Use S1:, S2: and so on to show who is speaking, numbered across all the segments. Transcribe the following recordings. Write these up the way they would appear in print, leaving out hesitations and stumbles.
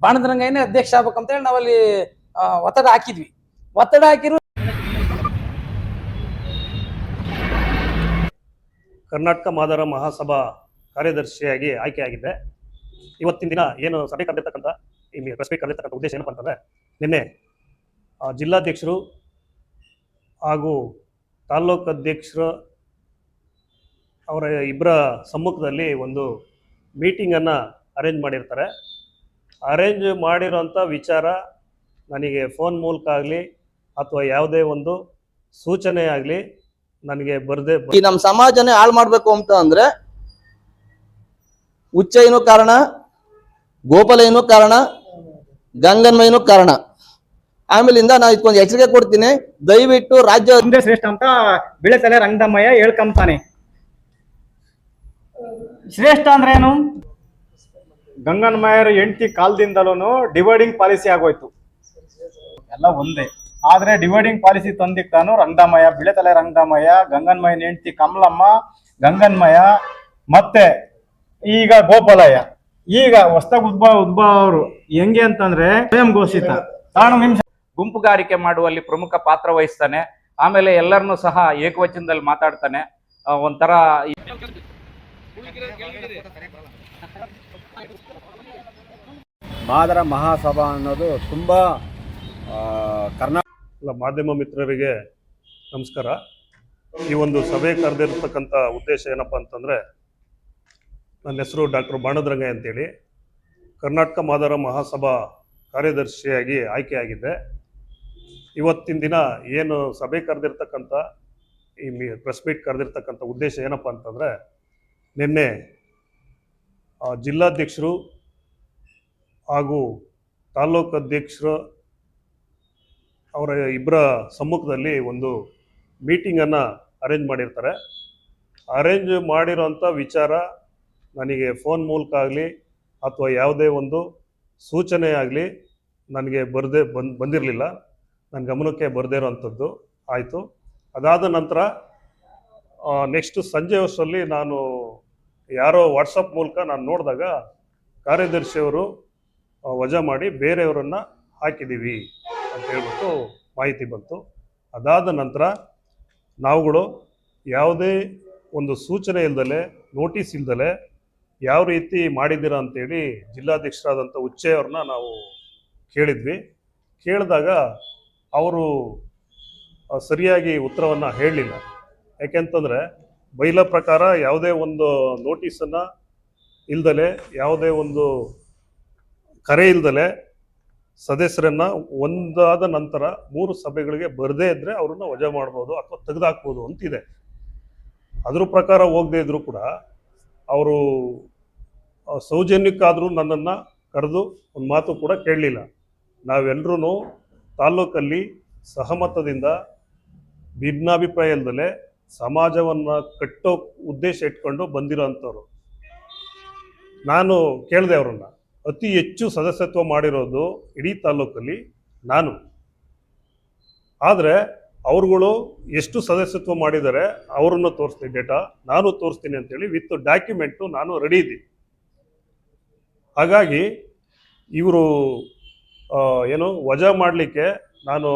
S1: ಬಾಣದರಂಗಯ್ಯನೇ ಅಧ್ಯಕ್ಷ ಆಗ್ಬೇಕಂತ ಹೇಳಿ ನಾವಲ್ಲಿ ಒತ್ತಡ ಹಾಕಿದ್ವಿ. ಒತ್ತಡ ಹಾಕಿರು
S2: ಕರ್ನಾಟಕ ಮಾದರ ಮಹಾಸಭಾ ಕಾರ್ಯದರ್ಶಿಯಾಗಿ ಆಯ್ಕೆಯಾಗಿದ್ದೆ. ಇವತ್ತಿನ ದಿನ ಏನು ಸಭೆ ಕರೆದಿರ್ತಕ್ಕಂಥ ಪ್ರೆಸ್ ಮೀಟ್ ಕರೆದಿರ್ತಕ್ಕಂಥ ಉದ್ದೇಶ ಏನಪ್ಪ ಅಂತಂದರೆ, ನಿನ್ನೆ ಜಿಲ್ಲಾಧ್ಯಕ್ಷರು ಹಾಗೂ ತಾಲ್ಲೂಕು ಅಧ್ಯಕ್ಷರು ಅವರ ಇಬ್ಬರ ಸಮ್ಮುಖದಲ್ಲಿ ಒಂದು ಮೀಟಿಂಗನ್ನು ಅರೇಂಜ್ ಮಾಡಿರ್ತಾರೆ. ಅರೇಂಜ್ ಮಾಡಿರೋಂಥ ವಿಚಾರ ನನಗೆ ಫೋನ್ ಮೂಲಕ ಆಗಲಿ ಅಥವಾ ಯಾವುದೇ ಒಂದು ಸೂಚನೆ ಆಗಲಿ ನನಗೆ ಬರದೆ,
S3: ಈ ನಮ್ಮ ಸಮಾಜನೇ ಹಾಳು ಮಾಡಬೇಕು ಅಂತ ಅಂದ್ರೆ ಉಚ್ಚೈನೂ ಕಾರಣ, ಗೋಪಾಲಯ್ಯನೂ ಕಾರಣ, ಗಂಗನ್ಮಯ್ಯನೂ ಕಾರಣ. ಆಮೇಲಿಂದ ನಾನು ಇದಕ್ಕೊಂದು ಎಚ್ಚರಿಕೆ ಕೊಡ್ತೀನಿ, ದಯವಿಟ್ಟು ರಾಜ್ಯ
S4: ಒಂದೇ ಶ್ರೇಷ್ಠ ಅಂತ ಬಿಳೆತಲೆ ರಂಗದಮ್ಮಯ್ಯ ಹೇಳ್ಕೊಂತಾನೆ. ಶ್ರೇಷ್ಠ ಅಂದ್ರೆ ಏನು? ಗಂಗನ್ಮಯ್ಯರ ಹೆಂಡತಿ ಕಾಲದಿಂದಲೂ ಡಿವೈಡಿಂಗ್ ಪಾಲಿಸಿ ಆಗೋಯ್ತು, ಎಲ್ಲ ಒಂದೇ. ಆದ್ರೆ ಡಿವೈಡಿಂಗ್ ಪಾಲಿಸಿ ತಂದಿಕ್ ತಾನು ರಂಗದಮ್ಮಯ್ಯ, ಬಿಳೆತಲೆ ರಂಗದಮ್ಮಯ್ಯ, ಗಂಗನ್ಮಯ್ಯನ ಹೆಂಡತಿ ಕಮಲಮ್ಮ, ಗಂಗನ್ಮಯ್ಯ, ಮತ್ತೆ ಈಗ ಗೋಪಾಲಯ್ಯ. ಈಗ ಹೊಸದಾಗಿ ಉದ್ಭವ ಅವರು ಹೆಂಗೆ ಅಂತಂದ್ರೆ ಸ್ವಯಂ ಘೋಷಿತ
S5: ಗುಂಪುಗಾರಿಕೆ ಮಾಡುವಲ್ಲಿ ಪ್ರಮುಖ ಪಾತ್ರ ವಹಿಸ್ತಾನೆ. ಆಮೇಲೆ ಎಲ್ಲರನ್ನೂ ಸಹ ಏಕವಚನದಲ್ಲಿ ಮಾತಾಡ್ತಾನೆ. ಒಂಥರ
S6: ಮಾದರ ಮಹಾಸಭಾ ಅನ್ನೋದು ತುಂಬಾ
S2: ಮಾಧ್ಯಮ ಮಿತ್ರರಿಗೆ ನಮಸ್ಕಾರ. ಈ ಒಂದು ಸಭೆ ಕರೆದಿರ್ತಕ್ಕಂಥ ಉದ್ದೇಶ ಏನಪ್ಪ ಅಂತಂದರೆ, ನನ್ನ ಹೆಸರು ಡಾಕ್ಟರ್ ಬಾಣದರಂಗಯ್ಯ ಅಂತೇಳಿ, ಕರ್ನಾಟಕ ಮಾದರ ಮಹಾಸಭಾ ಕಾರ್ಯದರ್ಶಿಯಾಗಿ ಆಯ್ಕೆಯಾಗಿದ್ದೆ. ಇವತ್ತಿನ ದಿನ ಏನು ಸಭೆ ಕರೆದಿರ್ತಕ್ಕಂಥ ಈ ಪ್ರೆಸ್ ಮೀಟ್ ಕರೆದಿರ್ತಕ್ಕಂಥ ಉದ್ದೇಶ ಏನಪ್ಪ ಅಂತಂದರೆ, ನಿನ್ನೆ ಜಿಲ್ಲಾಧ್ಯಕ್ಷರು ಹಾಗೂ ತಾಲ್ಲೂಕು ಅಧ್ಯಕ್ಷರು ಅವರ ಇಬ್ಬರ ಸಮ್ಮುಖದಲ್ಲಿ ಒಂದು ಮೀಟಿಂಗನ್ನು ಅರೇಂಜ್ ಮಾಡಿರ್ತಾರೆ. ಅರೇಂಜ್ ಮಾಡಿರೋಂಥ ವಿಚಾರ ನನಗೆ ಫೋನ್ ಮೂಲಕ ಆಗಲಿ ಅಥವಾ ಯಾವುದೇ ಒಂದು ಸೂಚನೆ ಆಗಲಿ ನನಗೆ ಬಂದಿರಲಿಲ್ಲ, ನನ್ನ ಗಮನಕ್ಕೆ ಬರದೇ ಇರೋವಂಥದ್ದು ಆಯಿತು. ಅದಾದ ನಂತರ ನೆಕ್ಸ್ಟ್ ಸಂಜೆ ವರ್ಷದಲ್ಲಿ ನಾನು ಯಾರೋ ವಾಟ್ಸಪ್ ಮೂಲಕ ನಾನು ನೋಡಿದಾಗ ಕಾರ್ಯದರ್ಶಿಯವರು ವಜಾ ಮಾಡಿ ಬೇರೆಯವರನ್ನು ಹಾಕಿದ್ದೀವಿ ಅಂತ ಹೇಳ್ಬಿಟ್ಟು ಮಾಹಿತಿ ಬಂತು. ಅದಾದ ನಂತರ ನಾವುಗಳು ಯಾವುದೇ ಒಂದು ಸೂಚನೆ ಇಲ್ದಲೆ, ನೋಟಿಸ್ ಇಲ್ದಲೆ ಯಾವ ರೀತಿ ಮಾಡಿದ್ದೀರಾ ಅಂತೇಳಿ ಜಿಲ್ಲಾಧ್ಯಕ್ಷರಾದಂಥ ಉಚ್ಚೆಯವ್ರನ್ನ ನಾವು ಕೇಳಿದ್ವಿ. ಕೇಳಿದಾಗ ಅವರು ಸರಿಯಾಗಿ ಉತ್ತರವನ್ನು ಹೇಳಲಿಲ್ಲ. ಯಾಕೆಂತಂದರೆ ಬೈಲ ಪ್ರಕಾರ ಯಾವುದೇ ಒಂದು ನೋಟಿಸನ್ನು ಇಲ್ದಲೆ, ಯಾವುದೇ ಒಂದು ಕರೆ ಇಲ್ದಲೆ ಸದಸ್ಯರನ್ನು ಒಂದಾದ ನಂತರ 3 ಸಭೆಗಳಿಗೆ ಬರದೇ ಇದ್ದರೆ ಅವ್ರನ್ನ ವಜಾ ಮಾಡ್ಬೋದು ಅಥವಾ ತೆಗೆದುಹಾಕ್ಬೋದು ಅಂತಿದೆ. ಅದ್ರ ಪ್ರಕಾರ ಹೋಗದೇ ಇದ್ದರೂ ಕೂಡ ಅವರು ಸೌಜನ್ಯಕ್ಕಾದರೂ ನನ್ನನ್ನು ಕರೆದು ಒಂದು ಮಾತು ಕೂಡ ಕೇಳಲಿಲ್ಲ. ನಾವೆಲ್ಲರೂ ತಾಲ್ಲೂಕಲ್ಲಿ ಸಹಮತದಿಂದ ಭಿನ್ನಾಭಿಪ್ರಾಯ ಇಲ್ದಲೆ ಸಮಾಜವನ್ನು ಕಟ್ಟೋ ಉದ್ದೇಶ ಇಟ್ಕೊಂಡು ಬಂದಿರೋ ಅಂಥವ್ರು. ನಾನು ಕೇಳಿದೆ ಅವರನ್ನು, ಅತಿ ಹೆಚ್ಚು ಸದಸ್ಯತ್ವ ಮಾಡಿರೋದು ಇಡೀ ತಾಲ್ಲೂಕಲ್ಲಿ ನಾನು. ಆದರೆ ಅವ್ರುಗಳು ಎಷ್ಟು ಸದಸ್ಯತ್ವ ಮಾಡಿದ್ದಾರೆ ಅವರನ್ನು ತೋರಿಸ್ತೀನಿ, ಡೇಟಾ ನಾನು ತೋರಿಸ್ತೀನಿ ಅಂತೇಳಿ ವಿತ್ ಡಾಕ್ಯುಮೆಂಟು ನಾನು ರೆಡಿ ಇದ್ದೀನಿ. ಹಾಗಾಗಿ ಇವರು ಏನು ವಜಾ ಮಾಡಲಿಕ್ಕೆ, ನಾನು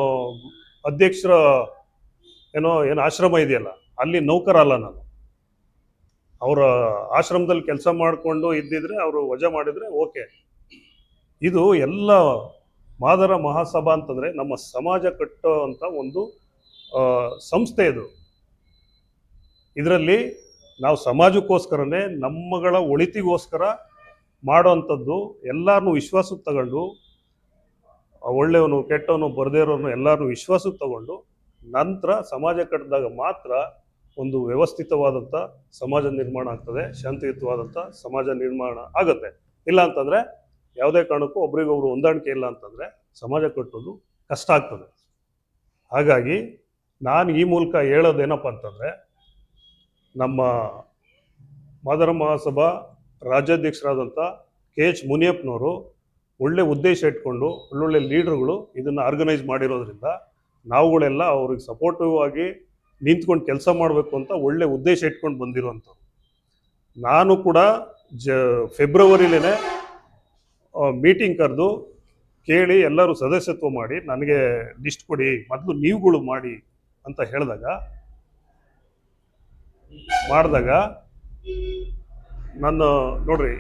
S2: ಅಧ್ಯಕ್ಷರ ಏನು ಆಶ್ರಮ ಇದೆಯಲ್ಲ ಅಲ್ಲಿ ನೌಕರ ಅಲ್ಲ, ನಾನು ಅವರ ಆಶ್ರಮದಲ್ಲಿ ಕೆಲಸ ಮಾಡಿಕೊಂಡು ಇದ್ದಿದ್ರೆ ಅವರು ವಜಾ ಮಾಡಿದರೆ ಓಕೆ. ಇದು ಎಲ್ಲ ಮಾದರ ಮಹಾಸಭಾ ಅಂತಂದರೆ ನಮ್ಮ ಸಮಾಜ ಕಟ್ಟೋ ಅಂಥ ಒಂದು ಸಂಸ್ಥೆ. ಇದು ಇದರಲ್ಲಿ ನಾವು ಸಮಾಜಕ್ಕೋಸ್ಕರನೇ, ನಮ್ಮಗಳ ಒಳಿತಿಗೋಸ್ಕರ ಮಾಡೋ ಅಂಥದ್ದು. ಎಲ್ಲರನ್ನೂ ವಿಶ್ವಾಸಕ್ಕೆ ತಗೊಂಡು, ಒಳ್ಳೆಯವನು ಕೆಟ್ಟವನು ಬರದೇ ಇರೋನು ಎಲ್ಲರನ್ನೂ ವಿಶ್ವಾಸಕ್ಕೆ ತಗೊಂಡು ನಂತರ ಸಮಾಜ ಕಟ್ಟಿದಾಗ ಮಾತ್ರ ಒಂದು ವ್ಯವಸ್ಥಿತವಾದಂಥ ಸಮಾಜ ನಿರ್ಮಾಣ ಆಗ್ತದೆ, ಶಾಂತಿಯುತವಾದಂಥ ಸಮಾಜ ನಿರ್ಮಾಣ ಆಗುತ್ತೆ. ಇಲ್ಲ ಅಂತಂದರೆ ಯಾವುದೇ ಕಾರಣಕ್ಕೂ ಒಬ್ರಿಗೊಬ್ರು ಹೊಂದಾಣಿಕೆ ಇಲ್ಲ ಅಂತಂದರೆ ಸಮಾಜ ಕಟ್ಟೋದು ಕಷ್ಟ ಆಗ್ತದೆ. ಹಾಗಾಗಿ ನಾನು ಈ ಮೂಲಕ ಹೇಳೋದೇನಪ್ಪ ಅಂತಂದರೆ, ನಮ್ಮ ಮಾದರ ಮಹಾಸಭಾ ರಾಜ್ಯಾಧ್ಯಕ್ಷರಾದಂಥ KH ಮುನಿಯಪ್ಪನವರು ಒಳ್ಳೆ ಉದ್ದೇಶ ಇಟ್ಕೊಂಡು ಒಳ್ಳೊಳ್ಳೆ ಲೀಡರ್ಗಳು ಇದನ್ನು ಆರ್ಗನೈಸ್ ಮಾಡಿರೋದ್ರಿಂದ ನಾವುಗಳೆಲ್ಲ ಅವ್ರಿಗೆ ಸಪೋರ್ಟಿವ್ ಆಗಿ ನಿಂತ್ಕೊಂಡು ಕೆಲಸ ಮಾಡಬೇಕು ಅಂತ ಒಳ್ಳೆ ಉದ್ದೇಶ ಇಟ್ಕೊಂಡು ಬಂದಿರೋವಂಥವ್ರು. ನಾನು ಕೂಡ ಫೆಬ್ರವರಿಲೇ ಮೀಟಿಂಗ್ ಕರೆದು ಕೇಳಿ ಎಲ್ಲರೂ ಸದಸ್ಯತ್ವ ಮಾಡಿ ನನಗೆ ಲಿಸ್ಟ್ ಕೊಡಿ, ಮೊದಲು ನೀವುಗಳು ಮಾಡಿ ಅಂತ ಮಾಡಿದಾಗ ನನ್ನ ನೋಡ್ರಿ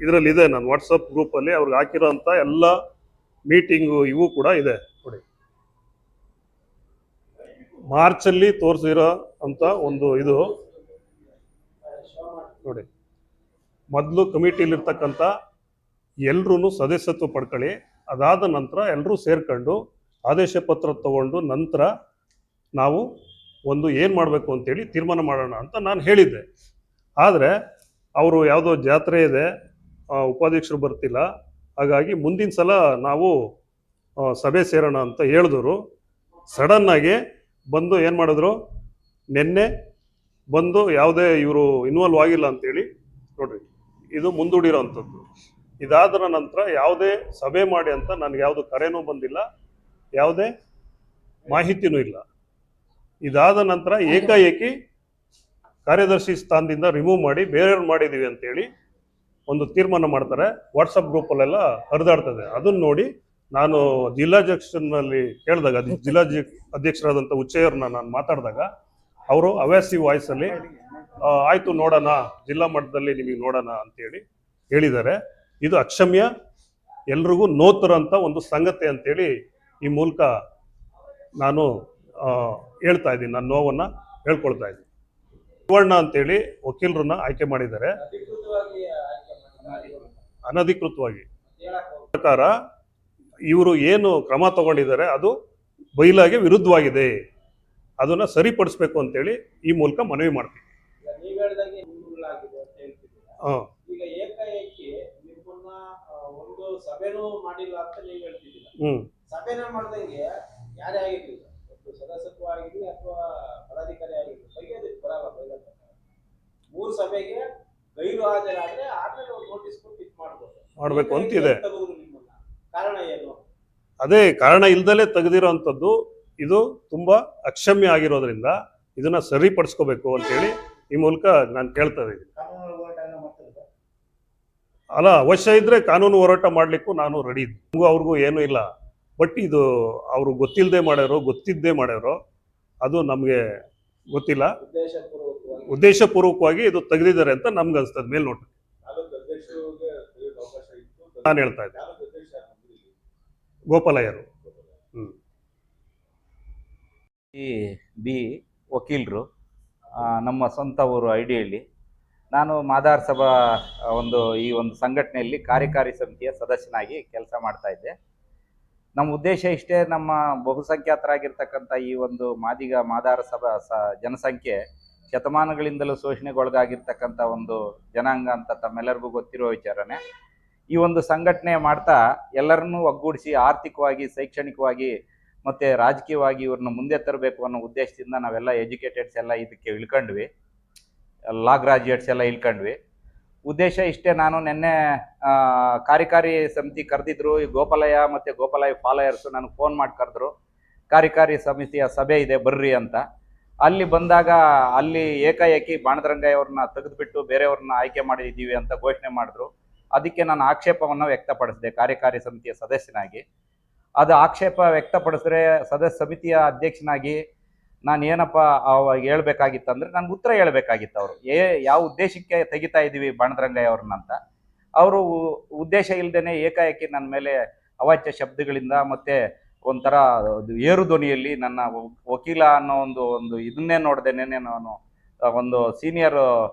S2: ಇದರಲ್ಲಿದೆ, ನಾನು ವಾಟ್ಸಪ್ ಗ್ರೂಪಲ್ಲಿ ಅವ್ರಿಗೆ ಹಾಕಿರೋ ಅಂಥ ಎಲ್ಲ ಮೀಟಿಂಗು ಇವು ಕೂಡ ಇದೆ ನೋಡಿ. ಮಾರ್ಚಲ್ಲಿ ತೋರಿಸಿರೋ ಅಂತ ಒಂದು ಇದು ನೋಡಿ. ಮೊದಲು ಕಮಿಟಿಲಿರ್ತಕ್ಕಂಥ ಎಲ್ರೂ ಸದಸ್ಯತ್ವ ಪಡ್ಕೊಳ್ಳಿ, ಅದಾದ ನಂತರ ಎಲ್ಲರೂ ಸೇರ್ಕೊಂಡು ಆದೇಶ ಪತ್ರ ತಗೊಂಡು ನಂತರ ನಾವು ಒಂದು ಏನು ಮಾಡಬೇಕು ಅಂತೇಳಿ ತೀರ್ಮಾನ ಮಾಡೋಣ ಅಂತ ನಾನು ಹೇಳಿದ್ದೆ. ಆದರೆ ಅವರು ಯಾವುದೋ ಜಾತ್ರೆ ಇದೆ, ಉಪಾಧ್ಯಕ್ಷರು ಬರ್ತಿಲ್ಲ, ಹಾಗಾಗಿ ಮುಂದಿನ ಸಲ ನಾವು ಸಭೆ ಸೇರೋಣ ಅಂತ ಹೇಳಿದ್ರು. ಸಡನ್ನಾಗಿ ಬಂದು ಏನು ಮಾಡಿದ್ರು, ನಿನ್ನೆ ಬಂದು ಯಾವುದೇ ಇವರು ಇನ್ವಾಲ್ವ್ ಆಗಿಲ್ಲ ಅಂತೇಳಿ ನೋಡ್ರಿ, ಇದು ಮುಂದೂಡಿರೋ ಅಂಥದ್ದು. ಇದಾದ ನಂತರ ಯಾವುದೇ ಸಭೆ ಮಾಡಿ ಅಂತ ನನಗೆ ಯಾವುದು ಕರೆನೂ ಬಂದಿಲ್ಲ, ಯಾವುದೇ ಮಾಹಿತಿನೂ ಇಲ್ಲ. ಇದಾದ ನಂತರ ಏಕಾಏಕಿ ಕಾರ್ಯದರ್ಶಿ ಸ್ಥಾನದಿಂದ ರಿಮೂವ್ ಮಾಡಿ ಬೇರೆಯವ್ರು ಮಾಡಿದ್ದೀವಿ ಅಂತೇಳಿ ಒಂದು ತೀರ್ಮಾನ ಮಾಡ್ತಾರೆ. ವಾಟ್ಸಪ್ ಗ್ರೂಪಲ್ಲೆಲ್ಲ ಹರಿದಾಡ್ತದೆ. ಅದನ್ನು ನೋಡಿ ನಾನು ಜಿಲ್ಲಾಧ್ಯಕ್ಷನಲ್ಲಿ ಕೇಳಿದಾಗ, ಜಿಲ್ಲಾ ಅಧ್ಯಕ್ಷರಾದಂಥ ಉಚ್ಚಯ್ಯವ್ರನ್ನ ನಾನು ಮಾತಾಡಿದಾಗ ಅವರು ಅವ್ಯಾಸಿವ್ ವಾಯ್ಸಲ್ಲಿ ಆಯಿತು ನೋಡೋಣ, ಜಿಲ್ಲಾ ಮಟ್ಟದಲ್ಲಿ ನಿಮಗೆ ನೋಡೋಣ ಅಂತೇಳಿ ಹೇಳಿದ್ದಾರೆ. ಇದು ಅಕ್ಷಮ್ಯ, ಎಲ್ರಿಗೂ ನೋತರಂಥ ಒಂದು ಸಂಗತಿ ಅಂತೇಳಿ ಈ ಮೂಲಕ ನಾನು ಹೇಳ್ತಾ ಇದ್ದೀನಿ, ನನ್ನ ನೋವನ್ನು ಹೇಳ್ಕೊಳ್ತಾ ಇದ್ದೀನಿ. ಶಿವಣ್ಣ ಅಂತೇಳಿ ವಕೀಲರನ್ನ ಆಯ್ಕೆ ಮಾಡಿದ್ದಾರೆ ಅನಧಿಕೃತವಾಗಿ. ಪ್ರಕಾರ ಇವರು ಏನು ಕ್ರಮ ತಗೊಂಡಿದ್ದಾರೆ ಅದು ಬೈಲಾಗೆ ವಿರುದ್ಧವಾಗಿದೆ, ಅದನ್ನ ಸರಿಪಡಿಸ್ಬೇಕು ಅಂತೇಳಿ ಈ ಮೂಲಕ ಮನವಿ ಮಾಡ್ತೀವಿ.
S7: ಸಭೆನೂ ಮಾಡಿಲ್ಲ ಅಂತ ನೀವು ಹೇಳ್ತಿದ್ದೀರಾ. ಸಭೆನ ಮಾಡ್ದಂಗೆ ಯಾರೇ ಆಗಿರ್ಲಿಲ್ಲ, ಸದಸ್ಯತ್ವ ಆಗಿರ್ಲಿ ಅಥವಾ ಪದಾಧಿಕಾರಿ ಆಗಿರ್ಲಿ, ಬಗೆಹರಿದು ಬರಲ್ಲ. 3 ಸಭೆಗೆ ಗೈರು ಹಾಜರಾದ್ರೆ ಆಮೇಲೆ ಒಂದು ನೋಟಿಸ್ ಕೊಟ್ಟು ಇದು ಮಾಡ್ಬೇಕು
S2: ಅಂತಿದೆ.
S7: ಕಾರಣ ಏನು?
S2: ಅದೇ ಕಾರಣ ಇಲ್ದಲೇ ತೆಗೆದಿರೋ ಅಂಥದ್ದು. ಇದು ತುಂಬಾ ಅಕ್ಷಮ್ಯ ಆಗಿರೋದ್ರಿಂದ ಇದನ್ನ ಸರಿಪಡಿಸ್ಕೋಬೇಕು ಅಂತೇಳಿ ಈ ಮೂಲಕ ನಾನು ಕೇಳ್ತಾ ಇದ್ದೀನಿ. ಅಲ್ಲ, ಅವಶ್ಯ ಇದ್ರೆ ಕಾನೂನು ಹೋರಾಟ ಮಾಡ್ಲಿಕ್ಕೂ ನಾನು ರೆಡಿ ಇದ್ದೆ. ನಮಗೂ ಅವ್ರಿಗೂ ಏನೂ ಇಲ್ಲ. ಬಟ್ ಇದು ಅವರು ಗೊತ್ತಿಲ್ಲದೆ ಮಾಡ್ಯಾರೋ ಗೊತ್ತಿದ್ದೇ ಮಾಡ್ಯಾರೋ ಅದು ನಮಗೆ ಗೊತ್ತಿಲ್ಲ. ಉದ್ದೇಶಪೂರ್ವಕವಾಗಿ ಇದು ತೆಗೆದಿದ್ದಾರೆ ಅಂತ ನಮ್ಗೆ ಅನ್ಸ್ತದೆ ಮೇಲ್ನೋಟ. ನಾನು ಹೇಳ್ತಾ ಇದ್ದೆ ಗೋಪಾಲಯ್ಯರು.
S5: ಬಿ ವಕೀಲರು, ನಮ್ಮ ಸ್ವಂತ ಊರು ಐಡಿಹಳ್ಳಿ. ನಾನು ಮಾದಾರ್ ಸಭಾ ಈ ಒಂದು ಸಂಘಟನೆಯಲ್ಲಿ ಕಾರ್ಯಕಾರಿ ಸಮಿತಿಯ ಸದಸ್ಯನಾಗಿ ಕೆಲಸ ಮಾಡ್ತಾ ಇದ್ದೆ. ನಮ್ಮ ಉದ್ದೇಶ ಇಷ್ಟೇ, ನಮ್ಮ ಬಹುಸಂಖ್ಯಾತರಾಗಿರ್ತಕ್ಕಂಥ ಈ ಒಂದು ಮಾದಾರ ಸಭಾ ಜನಸಂಖ್ಯೆ ಶತಮಾನಗಳಿಂದಲೂ ಶೋಷಣೆಗೊಳಗಾಗಿರ್ತಕ್ಕಂಥ ಒಂದು ಜನಾಂಗ ಅಂತ ತಮ್ಮೆಲ್ಲರಿಗೂ ಗೊತ್ತಿರೋ ವಿಚಾರನೇ. ಈ ಒಂದು ಸಂಘಟನೆ ಮಾಡ್ತಾ ಎಲ್ಲರನ್ನೂ ಒಗ್ಗೂಡಿಸಿ ಆರ್ಥಿಕವಾಗಿ, ಶೈಕ್ಷಣಿಕವಾಗಿ ಮತ್ತು ರಾಜಕೀಯವಾಗಿ ಇವ್ರನ್ನ ಮುಂದೆ ತರಬೇಕು ಅನ್ನೋ ಉದ್ದೇಶದಿಂದ ನಾವೆಲ್ಲ ಎಜುಕೇಟೆಡ್ಸ್ ಎಲ್ಲ ಇದಕ್ಕೆ ಇಳ್ಕೊಂಡ್ವಿ, ಲಾ ಗ್ರಾಜ್ಯುಯೇಟ್ಸ್ ಎಲ್ಲ ಇಳ್ಕೊಂಡ್ವಿ. ಉದ್ದೇಶ ಇಷ್ಟೇ. ನಾನು ನಿನ್ನೆ ಕಾರ್ಯಕಾರಿ ಸಮಿತಿ ಕರೆದಿದ್ರು, ಈ ಗೋಪಾಲಯ್ಯ ಮತ್ತು ಗೋಪಾಲಯ್ಯ ಫಾಲೋಯರ್ಸು ನನಗೆ ಫೋನ್ ಮಾಡಿ ಕರೆದ್ರು, ಕಾರ್ಯಕಾರಿ ಸಮಿತಿಯ ಸಭೆ ಇದೆ ಬರ್ರಿ ಅಂತ. ಅಲ್ಲಿ ಬಂದಾಗ ಅಲ್ಲಿ ಏಕಾಏಕಿ ಬಾಣದರಂಗಯ್ಯ ಅವ್ರನ್ನ ತೆಗೆದುಬಿಟ್ಟು ಬೇರೆಯವ್ರನ್ನ ಆಯ್ಕೆ ಮಾಡಿದ್ದೀವಿ ಅಂತ ಘೋಷಣೆ ಮಾಡಿದ್ರು. ಅದಕ್ಕೆ ನಾನು ಆಕ್ಷೇಪವನ್ನು ವ್ಯಕ್ತಪಡಿಸಿದೆ ಕಾರ್ಯಕಾರಿ ಸಮಿತಿಯ ಸದಸ್ಯನಾಗಿ. ಅದು ಆಕ್ಷೇಪ ವ್ಯಕ್ತಪಡಿಸಿದ್ರೆ ಸಮಿತಿಯ ಅಧ್ಯಕ್ಷನಾಗಿ ನಾನು ಏನಪ್ಪ ಅವಾಗ ಹೇಳ್ಬೇಕಾಗಿತ್ತು ಅಂದರೆ, ನನಗೆ ಉತ್ತರ ಹೇಳ್ಬೇಕಾಗಿತ್ತು. ಅವರು ಯಾವ ಉದ್ದೇಶಕ್ಕೆ ತೆಗಿತಾ ಇದ್ದೀವಿ ಬಾಣದರಂಗಯ್ಯ ಅವ್ರನ್ನ ಅಂತ. ಅವರು ಉದ್ದೇಶ ಇಲ್ಲದೇ ಏಕಾಏಕಿ ನನ್ನ ಮೇಲೆ ಅವಾಚ್ಯ ಶಬ್ದಗಳಿಂದ ಮತ್ತು ಒಂಥರ ಏರು ಧ್ವನಿಯಲ್ಲಿ ನನ್ನ ವಕೀಲ ಅನ್ನೋ ಒಂದು ಇದನ್ನೇ ನೋಡ್ದೇನೆ, ನಾನು ಒಂದು ಸೀನಿಯರ್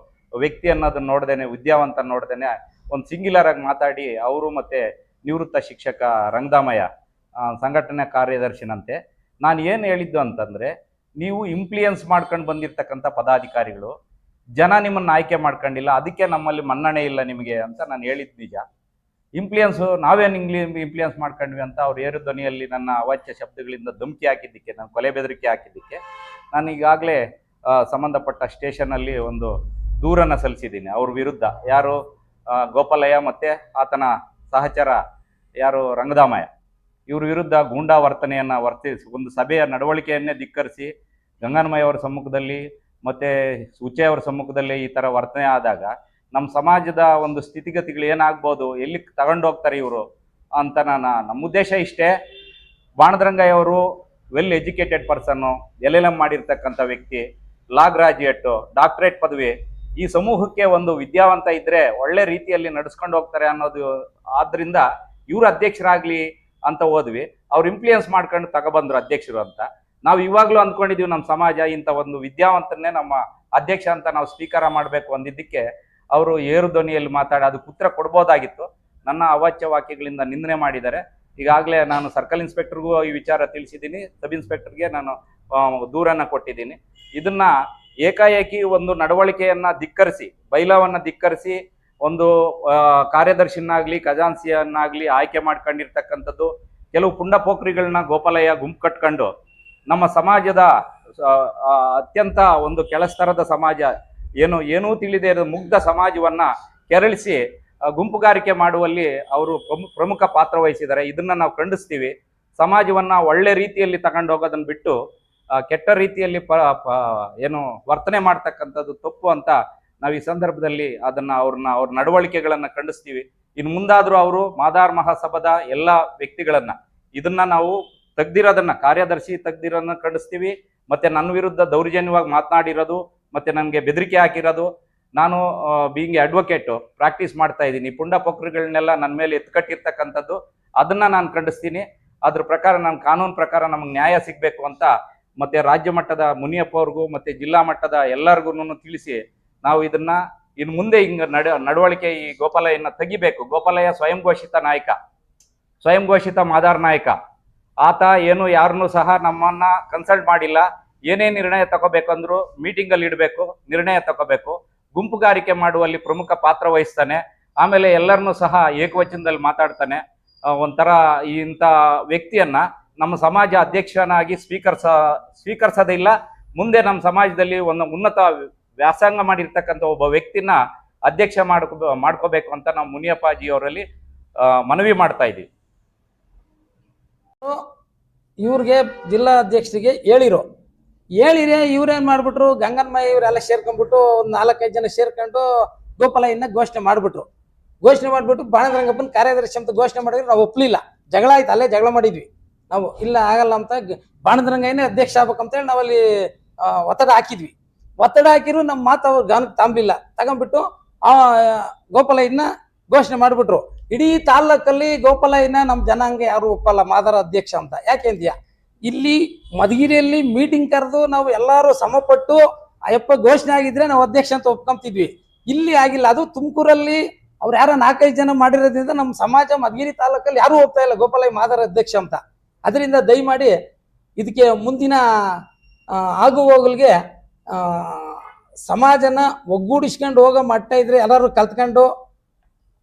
S5: ವ್ಯಕ್ತಿ ಅನ್ನೋದನ್ನ ನೋಡ್ದೇನೆ, ವಿದ್ಯಾವಂತ ನೋಡ್ದೇನೆ ಒಂದು ಸಿಂಗ್ಯುಲರ್ ಆಗಿ ಮಾತಾಡಿ ಅವರು ಮತ್ತು ನಿವೃತ್ತ ಶಿಕ್ಷಕ ರಂಗದಾಮಯ್ಯ ಸಂಘಟನೆ ಕಾರ್ಯದರ್ಶಿನಂತೆ ನಾನು ಏನು ಹೇಳಿದ್ದು ಅಂತಂದರೆ, ನೀವು ಇಂಪ್ಲೂಯೆನ್ಸ್ ಮಾಡ್ಕೊಂಡು ಬಂದಿರತಕ್ಕಂಥ ಪದಾಧಿಕಾರಿಗಳು, ಜನ ನಿಮ್ಮನ್ನು ಆಯ್ಕೆ ಮಾಡ್ಕೊಂಡಿಲ್ಲ, ಅದಕ್ಕೆ ನಮ್ಮಲ್ಲಿ ಮನ್ನಣೆ ಇಲ್ಲ ನಿಮಗೆ ಅಂತ ನಾನು ಹೇಳಿದ್ದು ನಿಜ. ಇಂಪ್ಲೂಯೆನ್ಸು ನಾವೇನು ಇಂಪ್ಲೂಯೆನ್ಸ್ ಮಾಡ್ಕೊಂಡ್ವಿ ಅಂತ ಅವ್ರು ಏರು ಧ್ವನಿಯಲ್ಲಿ ನನ್ನ ಅವಾಚ್ಯ ಶಬ್ದಗಳಿಂದ ಧಮಕಿ ಹಾಕಿದ್ದಕ್ಕೆ, ನಾನು ಕೊಲೆ ಬೆದರಿಕೆ ಹಾಕಿದ್ದಕ್ಕೆ ನಾನು ಈಗಾಗಲೇ ಸಂಬಂಧಪಟ್ಟ ಸ್ಟೇಷನಲ್ಲಿ ಒಂದು ದೂರನ್ನು ಸಲ್ಲಿಸಿದ್ದೀನಿ ಅವ್ರ ವಿರುದ್ಧ. ಯಾರು? ಗೋಪಾಲಯ್ಯ ಮತ್ತು ಆತನ ಸಹಚರ ಯಾರು ರಂಗದಾಮಯ್ಯ, ಇವ್ರ ವಿರುದ್ಧ ಗೂಂಡಾ ವರ್ತನೆಯನ್ನು ವರ್ತಿಸಿ ಒಂದು ಸಭೆಯ ನಡವಳಿಕೆಯನ್ನೇ ಧಿಕ್ಕರಿಸಿ ಗಂಗನಮಯ್ಯ ಅವರ ಸಮ್ಮುಖದಲ್ಲಿ ಮತ್ತು ಉಚ್ಚಯ್ಯ ಅವರ ಸಮ್ಮುಖದಲ್ಲಿ ಈ ಥರ ವರ್ತನೆ ಆದಾಗ ನಮ್ಮ ಸಮಾಜದ ಒಂದು ಸ್ಥಿತಿಗತಿಗಳು ಏನಾಗ್ಬೋದು, ಎಲ್ಲಿ ತಗೊಂಡೋಗ್ತಾರೆ ಇವರು ಅಂತ ನಮ್ಮ ಉದ್ದೇಶ ಇಷ್ಟೇ. ಬಾಣದರಂಗಯ್ಯವರು ವೆಲ್ ಎಜುಕೇಟೆಡ್ ಪರ್ಸನ್ನು, LLM ಮಾಡಿರ್ತಕ್ಕಂಥ ವ್ಯಕ್ತಿ, ಲಾ ಗ್ರಾಜ್ಯುಯೇಟು, ಡಾಕ್ಟರೇಟ್ ಪದವಿ. ಈ ಸಮೂಹಕ್ಕೆ ಒಂದು ವಿದ್ಯಾವಂತ ಇದ್ರೆ ಒಳ್ಳೆ ರೀತಿಯಲ್ಲಿ ನಡೆಸ್ಕೊಂಡು ಹೋಗ್ತಾರೆ ಅನ್ನೋದು. ಆದ್ರಿಂದ ಇವ್ರು ಅಧ್ಯಕ್ಷರಾಗ್ಲಿ ಅಂತ ಹೋದ್ವಿ. ಅವ್ರು ಇನ್ಫ್ಲೂಯೆನ್ಸ್ ಮಾಡ್ಕೊಂಡು ತಗೊಬಂದ್ರು ಅಧ್ಯಕ್ಷರು ಅಂತ. ನಾವು ಇವಾಗಲೂ ಅಂದ್ಕೊಂಡಿದೀವಿ ನಮ್ಮ ಸಮಾಜ ಇಂಥ ಒಂದು ವಿದ್ಯಾವಂತನ್ನೇ ನಮ್ಮ ಅಧ್ಯಕ್ಷ ಅಂತ ನಾವು ಸ್ವೀಕಾರ ಮಾಡಬೇಕು ಅಂದಿದ್ದಕ್ಕೆ ಅವರು ಏರು ಧ್ವನಿಯಲ್ಲಿ ಮಾತಾಡಿ ಅದಕ್ಕೆ ಉತ್ತರ ಕೊಡ್ಬೋದಾಗಿತ್ತು. ನನ್ನ ಅವಾಚ್ಯ ವಾಕ್ಯಗಳಿಂದ ನಿಂದನೆ ಮಾಡಿದ್ದಾರೆ. ಈಗಾಗಲೇ ನಾನು ಸರ್ಕಲ್ ಇನ್ಸ್ಪೆಕ್ಟರ್ಗೂ ಈ ವಿಚಾರ ತಿಳಿಸಿದ್ದೀನಿ, ಸಬ್ ಇನ್ಸ್ಪೆಕ್ಟರ್ಗೆ ನಾನು ದೂರನ್ನ ಕೊಟ್ಟಿದ್ದೀನಿ. ಇದನ್ನ ಏಕಾಏಕಿ ಒಂದು ನಡವಳಿಕೆಯನ್ನ ಧಿಕ್ಕರಿಸಿ, ಬೈಲಾವನ್ನ ಧಿಕ್ಕರಿಸಿ ಒಂದು ಕಾರ್ಯದರ್ಶಿಯನ್ನಾಗ್ಲಿ ಖಜಾನ್ಸಿಯನ್ನಾಗ್ಲಿ ಆಯ್ಕೆ ಮಾಡ್ಕೊಂಡಿರ್ತಕ್ಕಂಥದ್ದು ಕೆಲವು ಪುಂಡಪೋಖ್ರಿಗಳನ್ನ ಗೋಪಾಲಯ್ಯ ಗುಂಪು ಕಟ್ಕೊಂಡು ನಮ್ಮ ಸಮಾಜದ ಅತ್ಯಂತ ಒಂದು ಕೆಳಸ್ತರದ ಸಮಾಜ, ಏನೂ ತಿಳಿದೇ ಇರೋ ಮುಗ್ಧ ಸಮಾಜವನ್ನ ಕೆರಳಿಸಿ ಗುಂಪುಗಾರಿಕೆ ಮಾಡುವಲ್ಲಿ ಅವರು ಪ್ರಮುಖ ಪಾತ್ರ ವಹಿಸಿದ್ದಾರೆ. ಇದನ್ನ ನಾವು ಖಂಡಿಸ್ತೀವಿ. ಸಮಾಜವನ್ನ ಒಳ್ಳೆ ರೀತಿಯಲ್ಲಿ ತಗೊಂಡೋಗೋದನ್ನ ಬಿಟ್ಟು ಕೆಟ್ಟ ರೀತಿಯಲ್ಲಿ ವರ್ತನೆ ಮಾಡ್ತಕ್ಕಂಥದ್ದು ತಪ್ಪು ಅಂತ ನಾವು ಈ ಸಂದರ್ಭದಲ್ಲಿ ಅವ್ರ ನಡವಳಿಕೆಗಳನ್ನ ಖಂಡಿಸ್ತೀವಿ. ಇನ್ನು ಮುಂದಾದ್ರೂ ಅವರು ಮಾದಾರ್ ಮಹಾಸಭಾದ ಎಲ್ಲ ವ್ಯಕ್ತಿಗಳನ್ನ ಇದನ್ನ ನಾವು ತೆಗ್ದಿರೋದನ್ನ, ಕಾರ್ಯದರ್ಶಿ ತೆಗ್ದಿರೋದನ್ನ ಖಂಡಿಸ್ತೀವಿ. ಮತ್ತೆ ನನ್ನ ವಿರುದ್ಧ ದೌರ್ಜನ್ಯವಾಗಿ ಮಾತನಾಡಿರೋದು, ಮತ್ತೆ ನನಗೆ ಬೆದರಿಕೆ ಹಾಕಿರೋದು, ನಾನು ಬೀಯಿಂಗ್ ಅಡ್ವೊಕೇಟು ಪ್ರಾಕ್ಟೀಸ್ ಮಾಡ್ತಾ ಇದ್ದೀನಿ, ಪುಂಡಪೋಖ್ರಿಗಳನ್ನೆಲ್ಲ ನನ್ನ ಮೇಲೆ ಎತ್ಕಟ್ಟಿರ್ತಕ್ಕಂಥದ್ದು, ಅದನ್ನ ನಾನು ಖಂಡಿಸ್ತೀನಿ. ಅದ್ರ ಪ್ರಕಾರ ನಮ್ಮ ಕಾನೂನು ಪ್ರಕಾರ ನಮಗೆ ನ್ಯಾಯ ಸಿಗಬೇಕು ಅಂತ ಮತ್ತೆ ರಾಜ್ಯ ಮಟ್ಟದ ಮುನಿಯಪ್ಪ ಅವ್ರಿಗೂ ಮತ್ತೆ ಜಿಲ್ಲಾ ಮಟ್ಟದ ಎಲ್ಲರಿಗೂ ತಿಳಿಸಿ ನಾವು ಇದನ್ನ ಇನ್ನು ಮುಂದೆ ಹಿಂಗ ನಡವಳಿಕೆ ಈ ಗೋಪಾಲಯ್ಯನ ತೆಗಿಬೇಕು. ಗೋಪಾಲಯ್ಯ ಸ್ವಯಂ ಘೋಷಿತ ಮಾದಾರ್ ನಾಯಕ. ಆತ ಏನು ಯಾರನ್ನೂ ಸಹ ನಮ್ಮನ್ನ ಕನ್ಸಲ್ಟ್ ಮಾಡಿಲ್ಲ. ಏನೇ ನಿರ್ಣಯ ತಗೋಬೇಕಂದ್ರೂ ಮೀಟಿಂಗಲ್ಲಿ ಇಡಬೇಕು, ನಿರ್ಣಯ ತಗೋಬೇಕು. ಗುಂಪುಗಾರಿಕೆ ಮಾಡುವಲ್ಲಿ ಪ್ರಮುಖ ಪಾತ್ರ ವಹಿಸ್ತಾನೆ. ಆಮೇಲೆ ಎಲ್ಲರನ್ನೂ ಸಹ ಏಕವಚನದಲ್ಲಿ ಮಾತಾಡ್ತಾನೆ. ಒಂಥರ ಇಂಥ ವ್ಯಕ್ತಿಯನ್ನ ನಮ್ಮ ಸಮಾಜ ಅಧ್ಯಕ್ಷನಾಗಿ ಸ್ವೀಕರಿಸೋದೇ ಇಲ್ಲ. ಮುಂದೆ ನಮ್ಮ ಸಮಾಜದಲ್ಲಿ ಒಂದು ಉನ್ನತ ವ್ಯಾಸಂಗ ಮಾಡಿರ್ತಕ್ಕಂಥ ಒಬ್ಬ ವ್ಯಕ್ತಿನ ಅಧ್ಯಕ್ಷ ಮಾಡ್ಕೋಬೇಕು ಅಂತ ನಾವು ಮುನಿಯಪ್ಪಾಜಿ ಅವರಲ್ಲಿ ಮನವಿ ಮಾಡ್ತಾ ಇದ್ದೀವಿ.
S1: ಇವ್ರಿಗೆ ಜಿಲ್ಲಾ ಅಧ್ಯಕ್ಷರಿಗೆ ಹೇಳಿರೆ ಇವ್ರೇನ್ ಮಾಡ್ಬಿಟ್ರು, ಗಂಗನ್ಮಯ್ಯ ಇವರೆಲ್ಲ ಸೇರ್ಕೊಂಡ್ಬಿಟ್ಟು ಒಂದು 4-5 ಜನ ಸೇರ್ಕೊಂಡು ಗೋಪಾಲಯ್ಯನ ಘೋಷಣೆ ಮಾಡ್ಬಿಟ್ರು. ಬಾಣದರಂಗಪ್ಪನ ಕಾರ್ಯದರ್ಶಿ ಅಂತ ಘೋಷಣೆ ಮಾಡಿದ್ರೆ ನಾವು ಒಪ್ಲಿಲ್ಲ. ಜಗಳ ಆಯ್ತು, ಅಲ್ಲೇ ಜಗಳ ಮಾಡಿದ್ವಿ ನಾವು. ಇಲ್ಲ ಆಗಲ್ಲ ಅಂತ ಬಾಣದರಂಗಯ್ಯನೇ ಅಧ್ಯಕ್ಷ ಆಗ್ಬೇಕಂತೇಳಿ ನಾವಲ್ಲಿ ಒತ್ತಡ ಹಾಕಿದ್ರು. ನಮ್ಮ ಮಾತು ಅವ್ರ ಗಮನಕ್ಕೆ ತಗೊಂಡ್ಬಿಟ್ಟು ಗೋಪಾಲಯ್ಯನ ಘೋಷಣೆ ಮಾಡ್ಬಿಟ್ರು. ಇಡೀ ತಾಲ್ಲೂಕಲ್ಲಿ ಗೋಪಾಲಯ್ಯನ ನಮ್ಮ ಜನಾಂಗ ಯಾರು ಒಪ್ಪಲ್ಲ ಮಾದಾರ ಅಧ್ಯಕ್ಷ ಅಂತ. ಯಾಕೆಂದ್ಯಾ, ಇಲ್ಲಿ ಮಧುಗಿರಿಯಲ್ಲಿ ಮೀಟಿಂಗ್ ಕರೆದು ನಾವು ಎಲ್ಲರೂ ಸಮಪಟ್ಟು ಅಯ್ಯಪ್ಪ ಘೋಷಣೆ ಆಗಿದ್ರೆ ನಾವು ಅಧ್ಯಕ್ಷ ಅಂತ ಒಪ್ಕೊಂತಿದ್ವಿ. ಇಲ್ಲಿ ಆಗಿಲ್ಲ. ಅದು ತುಮಕೂರಲ್ಲಿ ಅವ್ರು ಯಾರೋ 4-5 ಜನ ಮಾಡಿರೋದ್ರಿಂದ ನಮ್ಮ ಸಮಾಜ ಮಧುಗಿರಿ ತಾಲೂಕಲ್ಲಿ ಯಾರೂ ಒಪ್ತಾ ಇಲ್ಲ ಗೋಪಾಲಯ್ಯ ಮಾದಾರ ಅಧ್ಯಕ್ಷ ಅಂತ. ಅದರಿಂದ ದಯಮಾಡಿ ಇದಕ್ಕೆ ಮುಂದಿನ ಆಗು ಹೋಗಲ್ಗೆ ಸಮಾಜನ ಒಗ್ಗೂಡಿಸ್ಕೊಂಡು ಹೋಗೋ ಮಟ್ಟ ಇದ್ರೆ ಎಲ್ಲರೂ ಕಲ್ತ್ಕೊಂಡು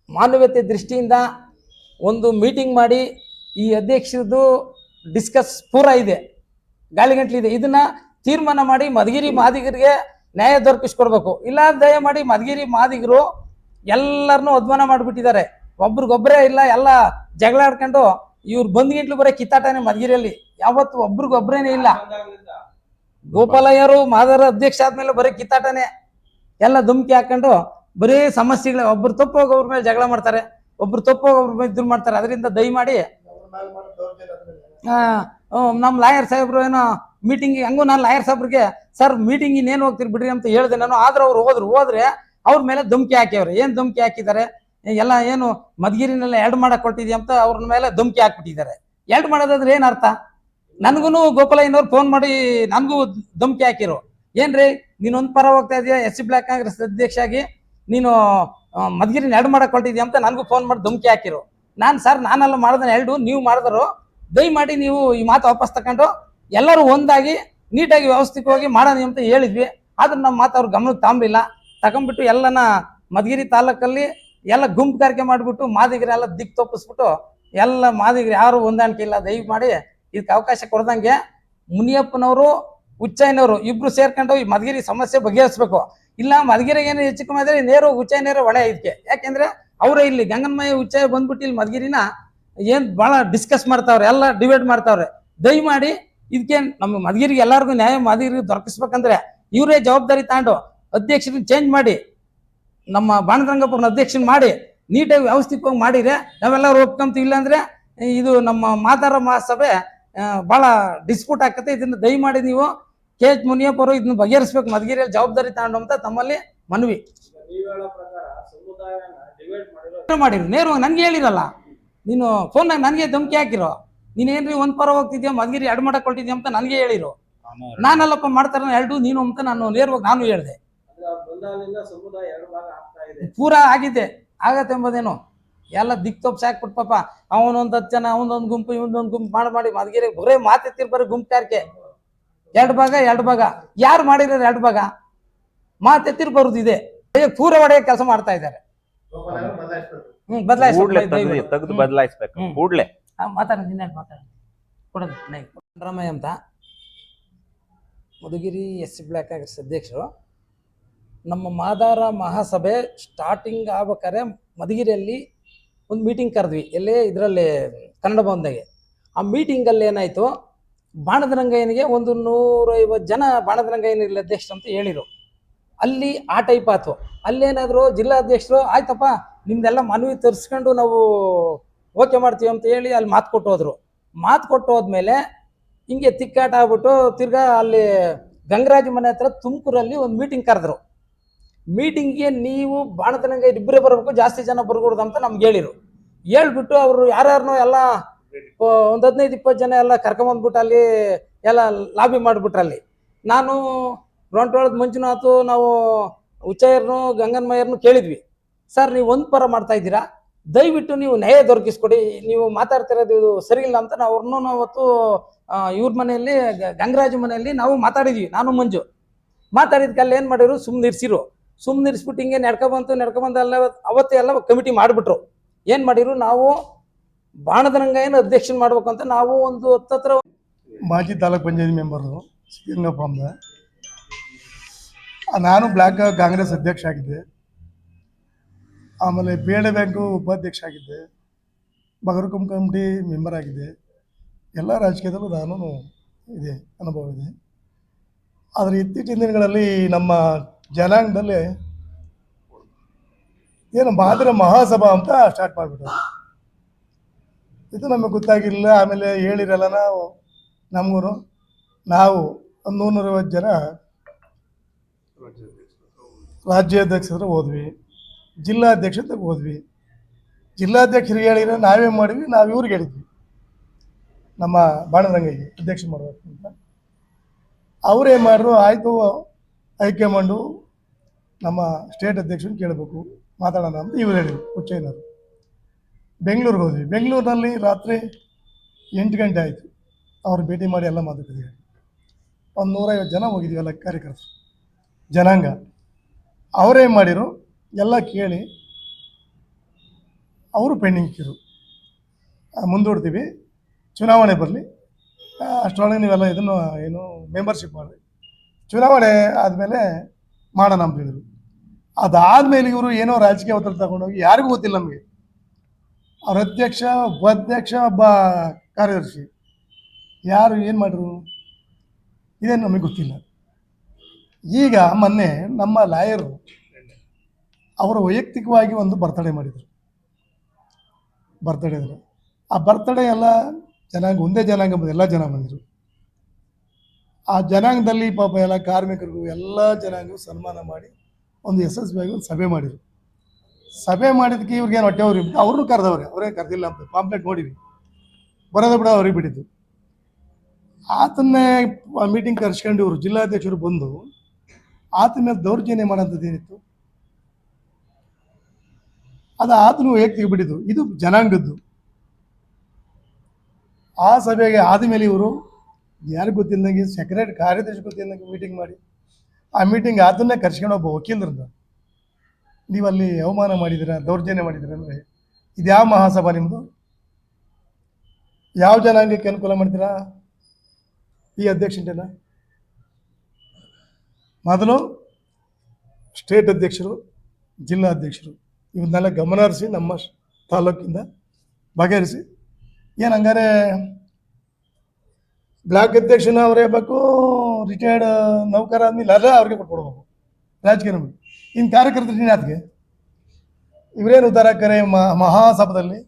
S1: ಮಾನವೀಯತೆ ದೃಷ್ಟಿಯಿಂದ ಒಂದು ಮೀಟಿಂಗ್ ಮಾಡಿ ಈ ಅಧ್ಯಕ್ಷರದು ಡಿಸ್ಕಸ್ ಪೂರ ಇದೆ, ಗಾಳಿಗಂಟ್ಲಿದೆ. ಇದನ್ನ ತೀರ್ಮಾನ ಮಾಡಿ ಮಧುಗಿರಿ ಮಾದಿಗರಿಗೆ ನ್ಯಾಯ ದೊರಕಿಸ್ಕೊಡ್ಬೇಕು. ಇಲ್ಲ ದಯಮಾಡಿ ಮಧುಗಿರಿ ಮಾದಿಗರು ಎಲ್ಲರನ್ನೂ ಅಧ್ವಾನ ಮಾಡಿಬಿಟ್ಟಿದ್ದಾರೆ. ಒಬ್ರಿಗೊಬ್ಬರೇ ಇಲ್ಲ, ಎಲ್ಲ ಜಗಳ ಆಡ್ಕೊಂಡು ಇವ್ರು ಬಂದ್ಗಿಂಟ್ಲು ಬರೀ ಕಿತ್ತಾಟನೆ ಮಧುಗಿರಿಯಲ್ಲಿ. ಯಾವತ್ತು ಒಬ್ರಿಗೊಬ್ಬರೇನೆ ಇಲ್ಲ. ಗೋಪಾಲಯ್ಯರು ಮಾದಾರ ಅಧ್ಯಕ್ಷ ಆದ್ಮೇಲೆ ಬರೀ ಕಿತ್ತಾಟನೆ, ಎಲ್ಲ ಧುಮ್ಕಿ ಹಾಕೊಂಡು ಬರೀ ಸಮಸ್ಯೆಗಳೇ. ಒಬ್ರು ತಪ್ಪು ಹೋಗಿ ಅವ್ರ ಮೇಲೆ ಜಗಳ ಮಾಡ್ತಾರೆ, ಒಬ್ರು ತಪ್ಪು ಹೋಗಿ ಅವ್ರ ಮೇಲೆ ಇದ್ರ ಮಾಡ್ತಾರೆ. ಅದರಿಂದ ದಯಮಾಡಿ ನಮ್ಮ ಲಾಯರ್ ಸಾಹೇಬ್ರು ಏನೋ ಮೀಟಿಂಗಿಗೆ ಹಂಗೂ ನಾನು ಲಾಯರ್ ಸಾಹೇಬ್ರಿಗೆ ಸರ್ ಮೀಟಿಂಗ್ ಇನ್ನೇನು ಹೋಗ್ತೀರಿ ಬಿಡ್ರಿ ಅಂತ ಹೇಳಿದೆ ನಾನು. ಆದ್ರೆ ಅವ್ರು ಹೋದ್ರೆ ಅವ್ರ ಮೇಲೆ ಧುಮ್ಕಿ ಹಾಕಿವ್ರೆ. ಏನ್ ಧುಮ್ಕಿ ಹಾಕಿದ್ದಾರೆ, ಎಲ್ಲ ಏನು ಮಧುಗಿರಿನೆಲ್ಲ ಎರಡು ಮಾಡಕ್ ಕೊಟ್ಟಿದ್ಯಾ ಅಂತ ಅವ್ರ ಮೇಲೆ ಧುಮ್ಕಿ ಹಾಕ್ಬಿಟ್ಟಿದ್ದಾರೆ. ಎರಡು ಮಾಡೋದಾದ್ರೆ ಏನ್ ಅರ್ಥ? ನನ್ಗೂ ಗೋಪಾಲಯ್ಯನವ್ರು ಫೋನ್ ಮಾಡಿ ನನ್ಗೂ ಧುಮ್ಕಿ ಹಾಕಿರು. ಏನ್ರಿ ನೀನೊಂದ್ ಪರ ಹೋಗ್ತಾ ಇದೀಯ, SC ಬ್ಲಾಕ್ ಕಾಂಗ್ರೆಸ್ ಅಧ್ಯಕ್ಷ ಆಗಿ ನೀನು ಮಧುಗಿರಿನ ಎರಡು ಮಾಡಕ್ ಹೊಟ್ಟಿದ್ಯಾ ಅಂತ ನನ್ಗೂ ಫೋನ್ ಮಾಡಿ ಧುಮ್ಕಿ ಹಾಕಿರು. ನಾನೆಲ್ಲ ಮಾಡ್ದನ ಎರಡು, ನೀವು ಮಾಡಿದ್ರು. ದಯಮಾಡಿ ನೀವು ಈ ಮಾತು ವಾಪಸ್ ತಕೊಂಡು ಎಲ್ಲರೂ ಒಂದಾಗಿ ನೀಟಾಗಿ ವ್ಯವಸ್ಥಿತವಾಗಿ ಮಾಡೋಣ ಅಂತ ಹೇಳಿದ್ವಿ. ಆದ್ರೆ ನಮ್ಮ ಮಾತು ಅವ್ರ ಗಮನಕ್ಕೆ ತಗೊಂಡ್ಬಿಟ್ಟು ಎಲ್ಲನ ಮಧುಗಿರಿ ತಾಲೂಕಲ್ಲಿ ಎಲ್ಲ ಗುಂಪುಗಾರಿಕೆ ಮಾಡಿಬಿಟ್ಟು ಮಾದಿಗರೆಲ್ಲ ದಿಕ್ಕು ತಪ್ಪಿಸ್ಬಿಟ್ಟು ಎಲ್ಲ ಮಾದಿಗರು ಯಾರು ಹೊಂದಾಣಿಕೆ ಇಲ್ಲ. ದಯಮಾಡಿ ಇದಕ್ಕೆ ಅವಕಾಶ ಕೊಡ್ದಂಗೆ ಮುನಿಯಪ್ಪನವರು ಉಚ್ಚಯ್ಯನವರು ಇಬ್ರು ಸೇರ್ಕೊಂಡು ಈ ಮಧುಗಿರಿ ಸಮಸ್ಯೆ ಬಗೆಹರಿಸ್ಬೇಕು. ಇಲ್ಲ ಮಧುಗಿರಿಗೆ ಏನು ಹೆಚ್ಚು ಕಮ್ಮಿ ಆದ್ರೆ ನೇರು ಉಚ್ಚಯ್ಯನೇರು ಹೊಣೆ ಇದಕ್ಕೆ. ಯಾಕೆಂದ್ರೆ ಅವರೇ ಇಲ್ಲಿ ಗಂಗನ್ಮಯ್ಯ ಉಚ್ಚಯ್ಯ ಬಂದ್ಬಿಟ್ಟು ಇಲ್ಲಿ ಮಧುಗಿರಿನ ಏನ್ ಬಹಳ ಡಿಸ್ಕಸ್ ಮಾಡ್ತಾವ್ರೆ, ಎಲ್ಲ ಡಿಬೇಟ್ ಮಾಡ್ತಾವ್ರೆ. ದಯಮಾಡಿ ಇದಕ್ಕೆ ನಮ್ಮ ಮಧುಗಿರಿಗೆ ಎಲ್ಲರಿಗೂ ನ್ಯಾಯ ಮಧುಗಿರಿಗೆ ದೊರಕಿಸ್ಬೇಕಂದ್ರೆ ಇವರೇ ಜವಾಬ್ದಾರಿ ತಗೊಂಡು ಅಧ್ಯಕ್ಷರನ್ನ ಚೇಂಜ್ ಮಾಡಿ ನಮ್ಮ ಬಾಣರಂಗಪುರನ ಅಧ್ಯಕ್ಷನ್ ಮಾಡಿ ನೀಟಾಗಿ ವ್ಯವಸ್ಥಿತವಾಗಿ ಮಾಡಿದ್ರೆ ನಾವೆಲ್ಲರೂ ಒಪ್ಕೊಂತೀವಿ. ಇಲ್ಲಾಂದ್ರೆ ಇದು ನಮ್ಮ ಮಾದಾರ ಮಹಾಸಭೆ ಬಹಳ ಡಿಸ್ಪ್ಯೂಟ್ ಆಗ್ತದೆ. ಇದನ್ನ ದಯಮಾಡಿ ನೀವು ಕೆ ಎಚ್ ಮುನಿಯಪ್ಪ ಅವರು ಇದನ್ನ ಬಗೆಹರಿಸಬೇಕು, ಮಧುಗಿರಿಯಲ್ಲಿ ಜವಾಬ್ದಾರಿ ತಗೊಂಡು ಅಂತ ತಮ್ಮಲ್ಲಿ ಮನವಿ.
S7: ನೀವು ಹೇಳೋ ಪ್ರಕಾರ ಸಮುದಾಯನ ಡಿವೈಡ್ ಮಾಡಿರೋ
S1: ಮಾಡಿರು ನೇರವಾಗಿ ನನ್ಗೆ ಹೇಳಿರಲ್ಲ, ನೀನು ಫೋನ್ನಾಗ ನನಗೆ ಧಮಕಿ ಹಾಕಿರೋ, ನೀನೇನ್ರಿ ಒಂದ್ ಪರ ಹೋಗ್ತಿದ್ಯಾ ಮಧುಗಿರಿ ಎಡ್ ಮಾಡಕ್ ಹೊಟ್ಟಿದ್ಯಾ ಅಂತ ನನಗೆ ಹೇಳಿರು. ನಾನಲ್ಲಪ್ಪ ಮಾಡ್ತಾರ ಎರಡು ನೀನು ಅಂತ ನಾನು ನೇರವಾಗಿ ನಾನು ಹೇಳಿದೆ.
S7: ಬಂದಾಗಲಿಂದ ಸಮುದಾಯ 2 ಭಾಗ ಆಗ್ತಾ ಇದೆ.
S1: ಪೂರಾ ಆಗಿದೆ, ಆಗತ್ತೆ ಎಂಬುದೇನು ಎಲ್ಲ ದಿಕ್ತೊಪ್ಸಿ ಹಾಕ್ಬಿಟ್ಟು ಪಾಪ ಅವನೊಂದು 10 ಜನ ಅವನೊಂದು ಗುಂಪು ಇವನೊಂದು ಗುಂಪು ಮಾಡಿ ಮಧುಗಿರಿ ಬರೇ ಮಾತೆತ್ತಿರ್ ಬರೀ ಗುಂಪ್ಕಾರಿಕೆ 2 ಭಾಗ ಯಾರು ಮಾಡಿರೋ 2 ಭಾಗ ಮಾತೆತ್ತಿರ್ ಬರುದು ಇದೆ. ಪೂರ ಒಡೆಯ ಕೆಲಸ ಮಾಡ್ತಾ ಇದ್ದಾರೆ.
S5: ತೆಗೆದು ಬದಲಾಯಿಸ್ಬೇಕು ಕೂಡ್ಲೆ.
S1: ರಾಮಯ್ಯ ಅಂತ ಮಧುಗಿರಿ SC ಬ್ಲಾಕ್ ಕಾಂಗ್ರೆಸ್ ಅಧ್ಯಕ್ಷರು. ನಮ್ಮ ಮಾದಾರ ಮಹಾಸಭೆ ಸ್ಟಾರ್ಟಿಂಗ್ ಆಗ್ಬೇಕಾದ್ರೆ ಮಧುಗಿರಿಯಲ್ಲಿ ಒಂದು ಮೀಟಿಂಗ್ ಕರೆದ್ವಿ, ಎಲ್ಲೇ ಇದರಲ್ಲಿ ಕನ್ನಡ ಭವನದಾಗೆ. ಆ ಮೀಟಿಂಗಲ್ಲಿ ಏನಾಯಿತು, ಬಾಣದರಂಗಯ್ಯನಿಗೆ ಒಂದು 150 ಜನ ಬಾಣದರಂಗಯ್ಯನಿರಲಿ ಅಧ್ಯಕ್ಷ ಅಂತ ಹೇಳಿರು. ಅಲ್ಲಿ ಆ ಟೈಪ್ ಆಯ್ತು. ಅಲ್ಲೇನಾದ್ರು ಜಿಲ್ಲಾಧ್ಯಕ್ಷರು ಆಯ್ತಪ್ಪ ನಿಮ್ದೆಲ್ಲ ಮನವಿ ತರಿಸ್ಕೊಂಡು ನಾವು ಓಕೆ ಮಾಡ್ತೀವಿ ಅಂತ ಹೇಳಿ ಅಲ್ಲಿ ಮಾತು ಕೊಟ್ಟು ಹೋದ್ರು. ಮಾತು ಕೊಟ್ಟು ಹೋದ್ಮೇಲೆ ಹಿಂಗೆ ತಿಕ್ಕಾಟ ಆಗ್ಬಿಟ್ಟು ತಿರ್ಗಾ ಅಲ್ಲಿ ಗಂಗರಾಜ್ ಮನೆ ಹತ್ರ ತುಮಕೂರಲ್ಲಿ ಒಂದು ಮೀಟಿಂಗ್ ಕರೆದ್ರು. ಮೀಟಿಂಗ್ಗೆ ನೀವು ಬಾಣದರಂಗ ಇಬ್ಬರೇ ಬರಬೇಕು, ಜಾಸ್ತಿ ಜನ ಬರ್ಕೂಡ್ದು ಅಂತ ನಮ್ಗೆ ಹೇಳಿರು. ಹೇಳ್ಬಿಟ್ಟು ಅವರು ಯಾರ್ಯಾರನೋ ಎಲ್ಲ ಒಂದು 15-20 ಜನ ಎಲ್ಲ ಕರ್ಕೊಂಬಂದ್ಬಿಟ್ಟು ಅಲ್ಲಿ ಎಲ್ಲ ಲಾಬಿ ಮಾಡಿಬಿಟ್ರಲ್ಲಿ. ನಾನು ರೋಂಟೋಳದ ಮಂಜುನಾಥ್, ನಾವು ಉಚ್ಚಯ್ಯರ್ನು ಗಂಗನ್ಮಯ್ಯರ್ನು ಕೇಳಿದ್ವಿ, ಸರ್ ನೀವು ಒಂದು ಪರ ಮಾಡ್ತಾ ಇದ್ದೀರಾ, ದಯವಿಟ್ಟು ನೀವು ನ್ಯಾಯ ದೊರಕಿಸ್ಕೊಡಿ, ನೀವು ಮಾತಾಡ್ತಿರೋದು ಇದು ಸರಿ ಇಲ್ಲ ಅಂತ ನಾವು ಅವ್ರನ್ನೂ ಅವತ್ತು ಇವ್ರ ಮನೆಯಲ್ಲಿ ಗಂಗರಾಜು ಮನೆಯಲ್ಲಿ ನಾವು ಮಾತಾಡಿದ್ವಿ. ನಾನು ಮಂಜು ಮಾತಾಡಿದ್ಕಲ್ಲಿ ಏನು ಮಾಡಿದ್ರು, ಸುಮ್ಮನಿರಿಸ್ಬಿಟ್ಟು ಹಿಂಗೆ ನಡ್ಕೊಬಂದು ಎಲ್ಲ ಅವತ್ತೇ ಎಲ್ಲ ಕಮಿಟಿ ಮಾಡಿಬಿಟ್ರು. ಏನು ಮಾಡಿರು, ನಾವು ಬಾಣದರಂಗಯ್ಯನ ಅಧ್ಯಕ್ಷನ್ ಮಾಡ್ಬೇಕು ಅಂತ ನಾವು ಒಂದು 10 ಹತ್ರ
S8: ಮಾಜಿ ತಾಲೂಕ್ ಪಂಚಾಯತ್ ಮೆಂಬರು ಸಿದ್ಧಗಂಗಪ್ಪ ಅಂದ. ನಾನು ಬ್ಲಾಕ್ ಕಾಂಗ್ರೆಸ್ ಅಧ್ಯಕ್ಷ ಆಗಿದ್ದೆ. ಆಮೇಲೆ ಬೇಳೆ ಬ್ಯಾಂಕು ಉಪಾಧ್ಯಕ್ಷ ಆಗಿದ್ದೆ. ಬಗರ್ಕುಂ ಕಮಿಟಿ ಮೆಂಬರ್ ಆಗಿದ್ದೆ. ಎಲ್ಲ ರಾಜಕೀಯದಲ್ಲೂ ನಾನು ಇದೆ ಅನುಭವ ಇದೆ. ಆದರೆ ಇತ್ತೀಚಿನ ದಿನಗಳಲ್ಲಿ ನಮ್ಮ ಜನಾಂಗದಲ್ಲಿ ಏನು ಮಾದರ ಮಹಾಸಭಾ ಅಂತ ಸ್ಟಾರ್ಟ್ ಮಾಡಿಬಿಟ್ಟು, ಇದು ನಮಗೆ ಗೊತ್ತಾಗಿರಲಿಲ್ಲ. ಆಮೇಲೆ ಹೇಳಿರಲ್ಲ, ನಾವು ಒಂದು 150 ಜನ ರಾಜ್ಯಾಧ್ಯಕ್ಷರು ಹೋದ್ವಿ, ಜಿಲ್ಲಾಧ್ಯಕ್ಷತೆ ಹೋದ್ವಿ. ಜಿಲ್ಲಾಧ್ಯಕ್ಷರಿಗೆ ಹೇಳಿದ್ರೆ ನಾವೇನು ಮಾಡಿದ್ವಿ, ನಾವು ಇವ್ರಿಗೆ ಹೇಳಿದ್ವಿ ನಮ್ಮ ಬಾಣರಂಗಯ್ಯಗೆ ಅಧ್ಯಕ್ಷ ಮಾಡಬೇಕು ಅಂತ. ಅವ್ರೇನು ಮಾಡಿದ್ರು, ಆಯಿತು ಹೈಕಮಾಂಡು ನಮ್ಮ ಸ್ಟೇಟ್ ಅಧ್ಯಕ್ಷರು ಕೇಳಬೇಕು ಮಾತಾಡೋಣ ಅಂತ ಇವ್ರು ಹೇಳಿದ್ರು. ಉಚ್ಚಯ್ಯನವರು ಬೆಂಗಳೂರಿಗೆ ಹೋದ್ವಿ. ಬೆಂಗಳೂರಿನಲ್ಲಿ ರಾತ್ರಿ 8 ಗಂಟೆ ಆಯಿತು. ಅವ್ರು ಭೇಟಿ ಮಾಡಿ ಎಲ್ಲ ಮಾತಾಡ್ತಿದ್ದೀವಿ. ಒಂದು 150 ಜನ ಹೋಗಿದ್ವಿ, ಎಲ್ಲ ಕಾರ್ಯಕರ್ತರು ಜನಾಂಗ. ಅವರೇನು ಮಾಡಿರು, ಎಲ್ಲ ಕೇಳಿ ಅವರು ಪೆಂಡಿಂಗ್ ಇಕ್ಕಿರು, ಮುಂದೂಡ್ತೀವಿ, ಚುನಾವಣೆ ಬರಲಿ, ಅಷ್ಟರೊಳಗೆ ನೀವೆಲ್ಲ ಇದನ್ನು ಏನು ಮೆಂಬರ್ಶಿಪ್ ಮಾಡಿರಿ, ಚುನಾವಣೆ ಆದಮೇಲೆ ಮಾಡೋಣ ಅಂತ ಹೇಳಿದರು. ಅದಾದಮೇಲೆ ಇವರು ಏನೋ ರಾಜಕೀಯ ಒತ್ತಡ ತಗೊಂಡೋಗಿ, ಯಾರಿಗೂ ಗೊತ್ತಿಲ್ಲ ನಮಗೆ, ಅವ್ರ ಅಧ್ಯಕ್ಷ, ಉಪಾಧ್ಯಕ್ಷ, ಒಬ್ಬ ಕಾರ್ಯದರ್ಶಿ ಯಾರು ಏನು ಮಾಡಿದ್ರು ಇದೇನು ನಮಗೆ ಗೊತ್ತಿಲ್ಲ. ಈಗ ಮೊನ್ನೆ ನಮ್ಮ ಲಾಯರು ಅವರು ವೈಯಕ್ತಿಕವಾಗಿ ಒಂದು ಬರ್ತಡೇ ಮಾಡಿದರು. ಆ ಬರ್ತಡೇ ಎಲ್ಲ ಜನಾಂಗ, ಒಂದೇ ಜನಾಂಗ ಎಲ್ಲ ಜನ ಬಂದರು. ಆ ಜನಾಂಗದಲ್ಲಿ ಪಾಪ ಎಲ್ಲ ಕಾರ್ಮಿಕರಿಗೂ ಎಲ್ಲ ಜನಾಂಗಗೂ ಸನ್ಮಾನ ಮಾಡಿ ಒಂದು ಯಶಸ್ವಿಯಾಗಿ ಒಂದು ಸಭೆ ಮಾಡಿದರು. ಸಭೆ ಮಾಡಿದ್ದಕ್ಕೆ ಇವ್ರಿಗೇನು ಹೊಟ್ಟೆ ಅವ್ರನ್ನೂ ಕರೆದವ್ರೆ, ಅವರೇ ಕರೆದಿಲ್ಲ ಅಂತ ಪಾಂಪ್ಲೆಟ್ ನೋಡಿವಿ, ಬರೋದೇ ಬಿಡ ಅವ್ರಿಗೆ ಬಿಟ್ಟಿದ್ದು. ಆತನ್ನೇ ಮೀಟಿಂಗ್ ಕರ್ಸ್ಕೊಂಡು ಇವರು ಜಿಲ್ಲಾಧ್ಯಕ್ಷರು ಬಂದು ಆತನ ಮೇಲೆ ದೌರ್ಜನ್ಯ ಮಾಡೋಂಥದ್ದು ಏನಿತ್ತು, ಅದು ಆತನು ವೈಯಕ್ತಿಗೆ ಬಿಟ್ಟಿದ್ದು, ಇದು ಜನಾಂಗದ್ದು. ಆ ಸಭೆಗೆ ಆದಮೇಲೆ ಇವರು ಯಾರಿಗೂ ಗೊತ್ತಿಲ್ಲದಂಗೆ ಸೆಕ್ರೆಟರಿ ಕಾರ್ಯದರ್ಶಿ ಗೊತ್ತಿಲ್ಲದಂಗೆ ಮೀಟಿಂಗ್ ಮಾಡಿ, ಆ ಮೀಟಿಂಗ್ ಆತನ್ನೇ ಕರ್ಸ್ಕೊಂಡು ಒಬ್ಬ ವಕೀಲರಿಂದ ನೀವು ಅಲ್ಲಿ ಅವಮಾನ ಮಾಡಿದ್ದೀರಾ, ದೌರ್ಜನ್ಯ ಮಾಡಿದ್ದೀರಾ ಅಂದರೆ ಇದು ಯಾವ ಮಹಾಸಭಾ ನಿಮ್ಮದು? ಯಾವ ಜನಾಂಗಕ್ಕೆ ಅನುಕೂಲ ಮಾಡ್ತೀರಾ ಈ ಅಧ್ಯಕ್ಷತೆನ? ಮೊದಲು ಸ್ಟೇಟ್ ಅಧ್ಯಕ್ಷರು, ಜಿಲ್ಲಾ ಅಧ್ಯಕ್ಷರು ಇವನ್ನೆಲ್ಲ ಗಮನ ಹರಿಸಿ ನಮ್ಮ ತಾಲೂಕಿಂದ ಬಗೆಹರಿಸಿ. ಏನು ಹಂಗಾರೆ ಬ್ಲಾಕ್ ಅಧ್ಯಕ್ಷನ ಅವರೇ ಬೇಕು, ರಿಟೈರ್ಡ್ ನೌಕರ ಆದ್ಮೇಲೆ ಅಲ್ಲ ಅವ್ರಿಗೆ ಕೊಟ್ಕೊಡ್ಬೇಕು ರಾಜಕೀಯ ನಮಗೆ. ಇನ್ನು ಕಾರ್ಯಕರ್ತರು ನೀನು ಅದಕ್ಕೆ ಇವರೇನು ಉದ್ದಾರಕರೆ ಮಹಾಸಭಾದಲ್ಲಿ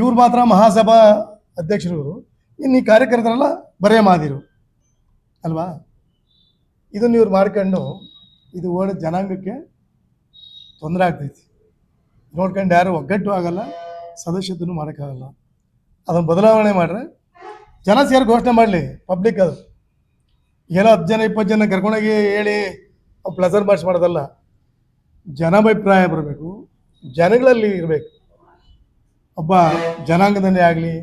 S8: ಇವ್ರು ಮಾತ್ರ ಮಹಾಸಭಾ ಅಧ್ಯಕ್ಷರು ಇವರು. ಇನ್ನು ಈ ಕಾರ್ಯಕರ್ತರೆಲ್ಲ ಬರೇ ಮಾದಿರು ಅಲ್ವಾ? ಇದನ್ನು ಇವ್ರು ಮಾಡ್ಕೊಂಡು ಇದು ಓಡಿದ ಜನಾಂಗಕ್ಕೆ ತೊಂದರೆ ಆಗ್ತೈತಿ. ನೋಡ್ಕೊಂಡು ಯಾರು ಒಗ್ಗಟ್ಟು ಆಗಲ್ಲ, ಸದಸ್ಯತ್ವನು ಮಾಡೋಕ್ಕಾಗಲ್ಲ. ಅದನ್ನು ಬದಲಾವಣೆ ಮಾಡ್ರೆ ಜನ ಸೇರಿ ಘೋಷಣೆ ಮಾಡಲಿ, ಪಬ್ಲಿಕ್ ಅದು ಏನೋ 10 ಜನ 20 ಜನ ಕರ್ಕೊಂಡೋಗಿ ಹೇಳಿ ಪ್ಲೆಸರ್ ಮಾರ್ಚ್ ಮಾಡೋದಲ್ಲ. ಜನಾಭಿಪ್ರಾಯ ಬರಬೇಕು, ಜನಗಳಲ್ಲಿ ಇರಬೇಕು. ಒಬ್ಬ ಜನಾಂಗದಲ್ಲಿ ಆಗಲಿ,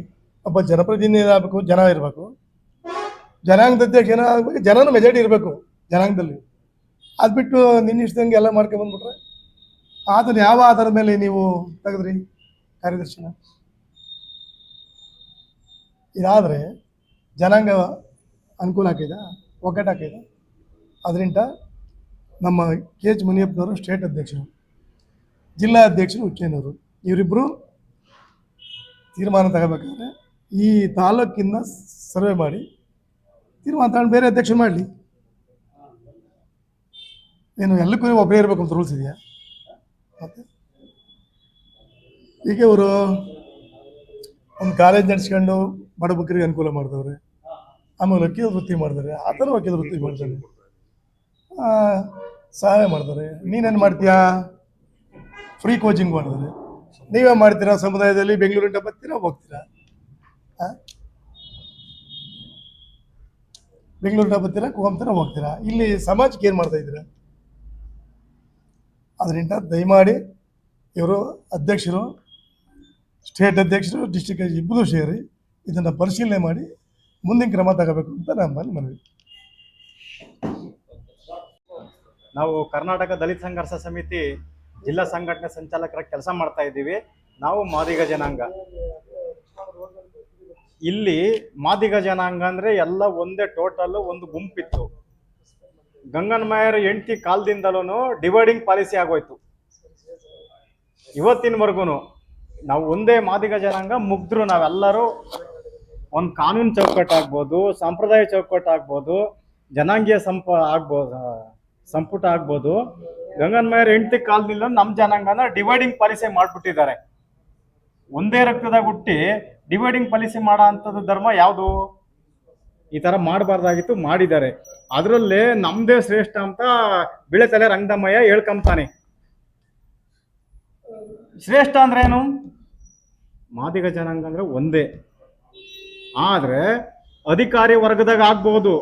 S8: ಒಬ್ಬ ಜನಪ್ರತಿನಿಧಿ ಆಗಬೇಕು, ಜನ ಇರಬೇಕು. ಜನಾಂಗದ ಅಧ್ಯಕ್ಷ ಜನ ಆಗಬೇಕು, ಜನನ ಮೆಜಾರಿಟಿ ಇರಬೇಕು ಜನಾಂಗದಲ್ಲಿ. ಅದು ಬಿಟ್ಟು ನಿನ್ನಿಷ್ಟಂಗೆ ಎಲ್ಲ ಮಾಡ್ಕೊಂಬಂದ್ಬಿಟ್ರೆ ಅದನ್ನು ಯಾವ ಆಧಾರದ ಮೇಲೆ ನೀವು ತೆಗೆದ್ರಿ ಕಾರ್ಯದರ್ಶಿನ? ಇದಾದರೆ ಜನಾಂಗ ಅನುಕೂಲ ಆಗಿದೆ, ಒಗ್ಗಟ್ಟಾಗಿದೆ. ಅದರಿಂದ ನಮ್ಮ KH ಮುನಿಯಪ್ಪನವರು ಸ್ಟೇಟ್ ಅಧ್ಯಕ್ಷರು, ಜಿಲ್ಲಾ ಅಧ್ಯಕ್ಷರು ಹುಚ್ಚೇನವರು, ಇವರಿಬ್ಬರು ತೀರ್ಮಾನ ತಗೋಬೇಕಾದ್ರೆ ಈ ತಾಲೂಕಿನ ಸರ್ವೆ ಮಾಡಿ ತೀರ್ಮಾನ ತಗೊಂಡು ಬೇರೆ ಅಧ್ಯಕ್ಷರು ಮಾಡಲಿ. ಏನು ಎಲ್ಲಕ್ಕೂ ಒಬ್ಬರೇ ಇರಬೇಕು ಅಂತ ರೂಲ್ಸ್ ಇದೆಯಾ? ಮತ್ತೆ ಈಗ ಇವರು ಒಂದು ಕಾಲೇಜ್ ನಡೆಸ್ಕೊಂಡು ಬಡಬಗ್ಗರಿಗೆ ಅನುಕೂಲ ಮಾಡಿದವ್ರೆ, ಆಮೇಲೆ ವಕೀಲ ವೃತ್ತಿ ಮಾಡಿದ್ದಾರೆ, ಆ ಥರ ವಕೀಲ ವೃತ್ತಿ ಮಾಡ್ತಾರೆ, ಸಹಾಯ ಮಾಡ್ತಾರೆ. ನೀನೇನು ಮಾಡ್ತೀಯಾ? ಫ್ರೀ ಕೋಚಿಂಗ್ ಮಾಡಿದ್ರೆ ನೀವೇ ಮಾಡ್ತೀರಾ? ಸಮುದಾಯದಲ್ಲಿ ಬೆಂಗಳೂರಿಂದ ಬರ್ತೀರಾ, ಹೋಗ್ತೀರಾ? ಬೆಂಗಳೂರಿಂದ ಬರ್ತೀರಾ, ಹೋಗ್ತೀರಾ, ಹೋಗ್ತೀರಾ? ಇಲ್ಲಿ ಸಮಾಜಕ್ಕೆ ಏನು ಮಾಡ್ತಾ ಇದ್ದೀರಾ? ಅದರಿಂದ ದಯಮಾಡಿ ಇವರು ಅಧ್ಯಕ್ಷರು, ಸ್ಟೇಟ್ ಅಧ್ಯಕ್ಷರು, ಡಿಸ್ಟ್ರಿಕ್ಟ್ ಇಬ್ಬರು ಸೇರಿ ಇದನ್ನು ಪರಿಶೀಲನೆ ಮಾಡಿ ಮುಂದಿನ ಕ್ರಮ ತಗೋಬೇಕು ಅಂತ ನಮ್ಮಲ್ಲಿ ಮನವಿ.
S4: ನಾವು ಕರ್ನಾಟಕ ದಲಿತ ಸಂಘರ್ಷ ಸಮಿತಿ ಜಿಲ್ಲಾ ಸಂಘಟನೆ ಸಂಚಾಲಕರಾಗಿ ಕೆಲಸ ಮಾಡ್ತಾ ಇದ್ದೀವಿ. ನಾವು ಮಾದಿಗ ಜನಾಂಗ. ಇಲ್ಲಿ ಮಾದಿಗ ಜನಾಂಗ ಅಂದ್ರೆ ಎಲ್ಲ ಒಂದೇ, ಟೋಟಲ್ ಒಂದು ಗುಂಪಿತ್ತು. ಗಂಗನ್ಮಯ್ಯರ ಹೆಂಡತಿ ಕಾಲದಿಂದಲೂ ಡಿವೈಡಿಂಗ್ ಪಾಲಿಸಿ ಆಗೋಯ್ತು. ಇವತ್ತಿನವರೆಗೂ ನಾವು ಒಂದೇ ಮಾದಿಗ ಜನಾಂಗ ಮುಗ್ದ್ರು. ನಾವೆಲ್ಲರೂ ಒಂದು ಕಾನೂನು ಚೌಕಟ್ಟು ಆಗ್ಬೋದು, ಸಂಪ್ರದಾಯ ಚೌಕಟ್ಟು ಆಗ್ಬೋದು, ಜನಾಂಗೀಯ ಸಂಪುಟ ಆಗ್ಬೋದು. ಗಂಗನ್ಮಯ್ಯರ ಹೆಂಡತಿ ಕಾಲದಿಂದ ನಮ್ಮ ಜನಾಂಗನ ಡಿವೈಡಿಂಗ್ ಪಾಲಿಸಿ ಮಾಡ್ಬಿಟ್ಟಿದ್ದಾರೆ. ಒಂದೇ ರಕ್ತದಾಗ ಹುಟ್ಟಿ ಡಿವೈಡಿಂಗ್ ಪಾಲಿಸಿ ಮಾಡೋ ಅಂಥದ್ದು ಧರ್ಮ ಯಾವುದು? ಈ ತರ ಮಾಡಬಾರ್ದಾಗಿತ್ತು, ಮಾಡಿದ್ದಾರೆ. ಅದರಲ್ಲೇ ನಮ್ದೇ ಶ್ರೇಷ್ಠ ಅಂತ ಬಿಳೆತಲೆ ರಂಗದಮ್ಮಯ್ಯ ಹೇಳ್ಕೊಂತಾನೆ. ಶ್ರೇಷ್ಠ ಅಂದ್ರೆ ಏನು? ಮಾದಿಗ ಜನಾಂಗ ಅಂದ್ರೆ ಒಂದೇ. ಆದ್ರೆ ಅಧಿಕಾರಿ ವರ್ಗದಾಗ ಆಗ್ಬೋದು,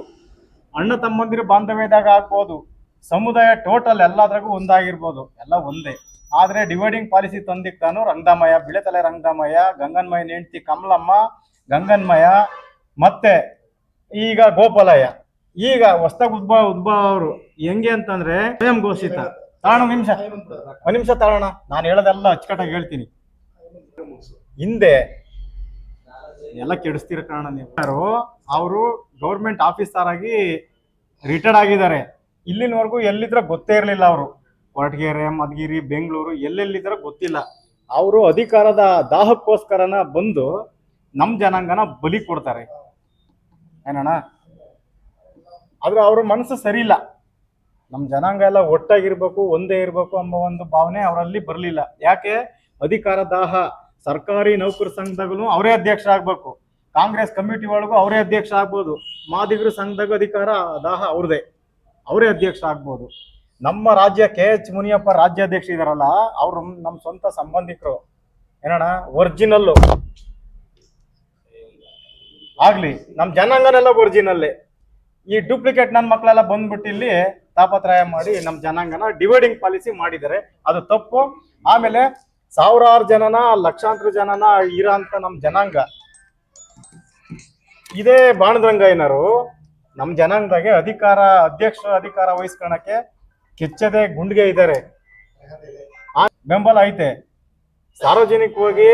S4: ಅಣ್ಣ ತಮ್ಮಂದಿರ ಬಾಂಧವ್ಯದಾಗ ಆಗ್ಬೋದು, ಸಮುದಾಯ ಟೋಟಲ್ ಎಲ್ಲದ್ರಾಗೂ ಒಂದಾಗಿರ್ಬೋದು, ಎಲ್ಲ ಒಂದೇ. ಆದ್ರೆ ಡಿವೈಡಿಂಗ್ ಪಾಲಿಸಿ ತಂದಿಕ್ ತಾನು ರಂಗದಮ್ಮಯ್ಯ, ಬಿಳೆತಲೆ ರಂಗದಮ್ಮಯ್ಯ, ಗಂಗನ್ಮಯ್ಯನ ಹೆಂಡತಿ ಕಮಲಮ್ಮ, ಗಂಗನ್ಮಯ್ಯ, ಮತ್ತೆ ಈಗ ಗೋಪಾಲಯ್ಯ. ಈಗ ಹೊಸದಾಗಿ ಉದ್ಭವ ಅವರು ಹೆಂಗೆ ಅಂತಂದ್ರೆ ಸ್ವಯಂ ಘೋಷಿತ. ತಾಣ ನಿಮಿಷ ತಾಳೋಣ, ನಾನು ಹೇಳೋದೆಲ್ಲ ಅಚ್ಚುಕಟ್ಟಾಗಿ ಹೇಳ್ತೀನಿ. ಹಿಂದೆ ಎಲ್ಲ ಕೆಡಿಸ್ತಿರ ಕಾರಣ ನೀವು. ಅವರು ಗೌರ್ಮೆಂಟ್ ಆಫೀಸರ್ ಆಗಿ ರಿಟೈರ್ಡ್ ಆಗಿದ್ದಾರೆ. ಇಲ್ಲಿನವರೆಗೂ ಎಲ್ಲಿದ್ರ ಗೊತ್ತೇ ಇರಲಿಲ್ಲ. ಅವರು ಕೊರಟಗೆರೆ, ಮಧುಗಿರಿ, ಬೆಂಗಳೂರು ಎಲ್ಲೆಲ್ಲಿದ್ರ ಗೊತ್ತಿಲ್ಲ. ಅವರು ಅಧಿಕಾರದ ದಾಹಕ್ಕೋಸ್ಕರನ ಬಂದು ನಮ್ಮ ಜನಾಂಗನ ಬಲಿ ಕೊಡ್ತಾರೆ ಏನಣ್ಣ. ಆದ್ರೆ ಅವ್ರ ಮನಸ್ಸು ಸರಿ ಇಲ್ಲ. ನಮ್ಮ ಜನಾಂಗ ಎಲ್ಲ ಒಟ್ಟಾಗಿರ್ಬೇಕು, ಒಂದೇ ಇರ್ಬೇಕು ಎಂಬ ಒಂದು ಭಾವನೆ ಅವರಲ್ಲಿ ಬರಲಿಲ್ಲ. ಯಾಕೆ? ಅಧಿಕಾರ ದಾಹ. ಸರ್ಕಾರಿ ನೌಕರ ಸಂಘದಾಗೂ ಅವರೇ ಅಧ್ಯಕ್ಷ ಆಗ್ಬೇಕು, ಕಾಂಗ್ರೆಸ್ ಕಮಿಟಿ ಒಳಗೂ ಅವರೇ ಅಧ್ಯಕ್ಷ ಆಗ್ಬೋದು, ಮಾದಿಗರ ಸಂಘದಾಗ ಅಧಿಕಾರ ದಾಹ ಅವ್ರದೇ, ಅವರೇ ಅಧ್ಯಕ್ಷ ಆಗ್ಬೋದು. ನಮ್ಮ ರಾಜ್ಯ KH ಮುನಿಯಪ್ಪ ರಾಜ್ಯಾಧ್ಯಕ್ಷ ಇದಾರಲ್ಲ, ಅವರು ನಮ್ಮ ಸ್ವಂತ ಸಂಬಂಧಿಕರು ಏನಣ್ಣ, ಒರಿಜಿನಲ್ಲು ಆಗ್ಲಿ. ನಮ್ಮ ಜನಾಂಗನೆಲ್ಲ ಒರಿಜಿನಲ್ಲೇ. ಈ ಡೂಪ್ಲಿಕೇಟ್ ನನ್ನ ಮಕ್ಕಳೆಲ್ಲ ಬಂದ್ಬಿಟ್ಟು ಇಲ್ಲಿ ತಾಪತ್ರಯ ಮಾಡಿ ನಮ್ಮ ಜನಾಂಗನ ಡಿವೈಡಿಂಗ್ ಪಾಲಿಸಿ ಮಾಡಿದ್ದಾರೆ. ಅದು ತಪ್ಪು. ಆಮೇಲೆ ಸಾವಿರಾರು ಜನನ, ಲಕ್ಷಾಂತರ ಜನನ ಇರೋ ಅಂತ ನಮ್ಮ ಜನಾಂಗ. ಇದೇ ಬಾಣದ್ರಂಗಯ್ಯನವರು ನಮ್ಮ ಜನಾಂಗದಾಗೆ ಅಧ್ಯಕ್ಷ ಅಧಿಕಾರ ವಹಿಸ್ಕೊಳಕ್ಕೆ ಕೆಚ್ಚದೆ ಗುಂಡಿಗೆ ಇದ್ದಾರೆ. ಬೆಂಬಲ ಐತೆ. ಸಾರ್ವಜನಿಕವಾಗಿ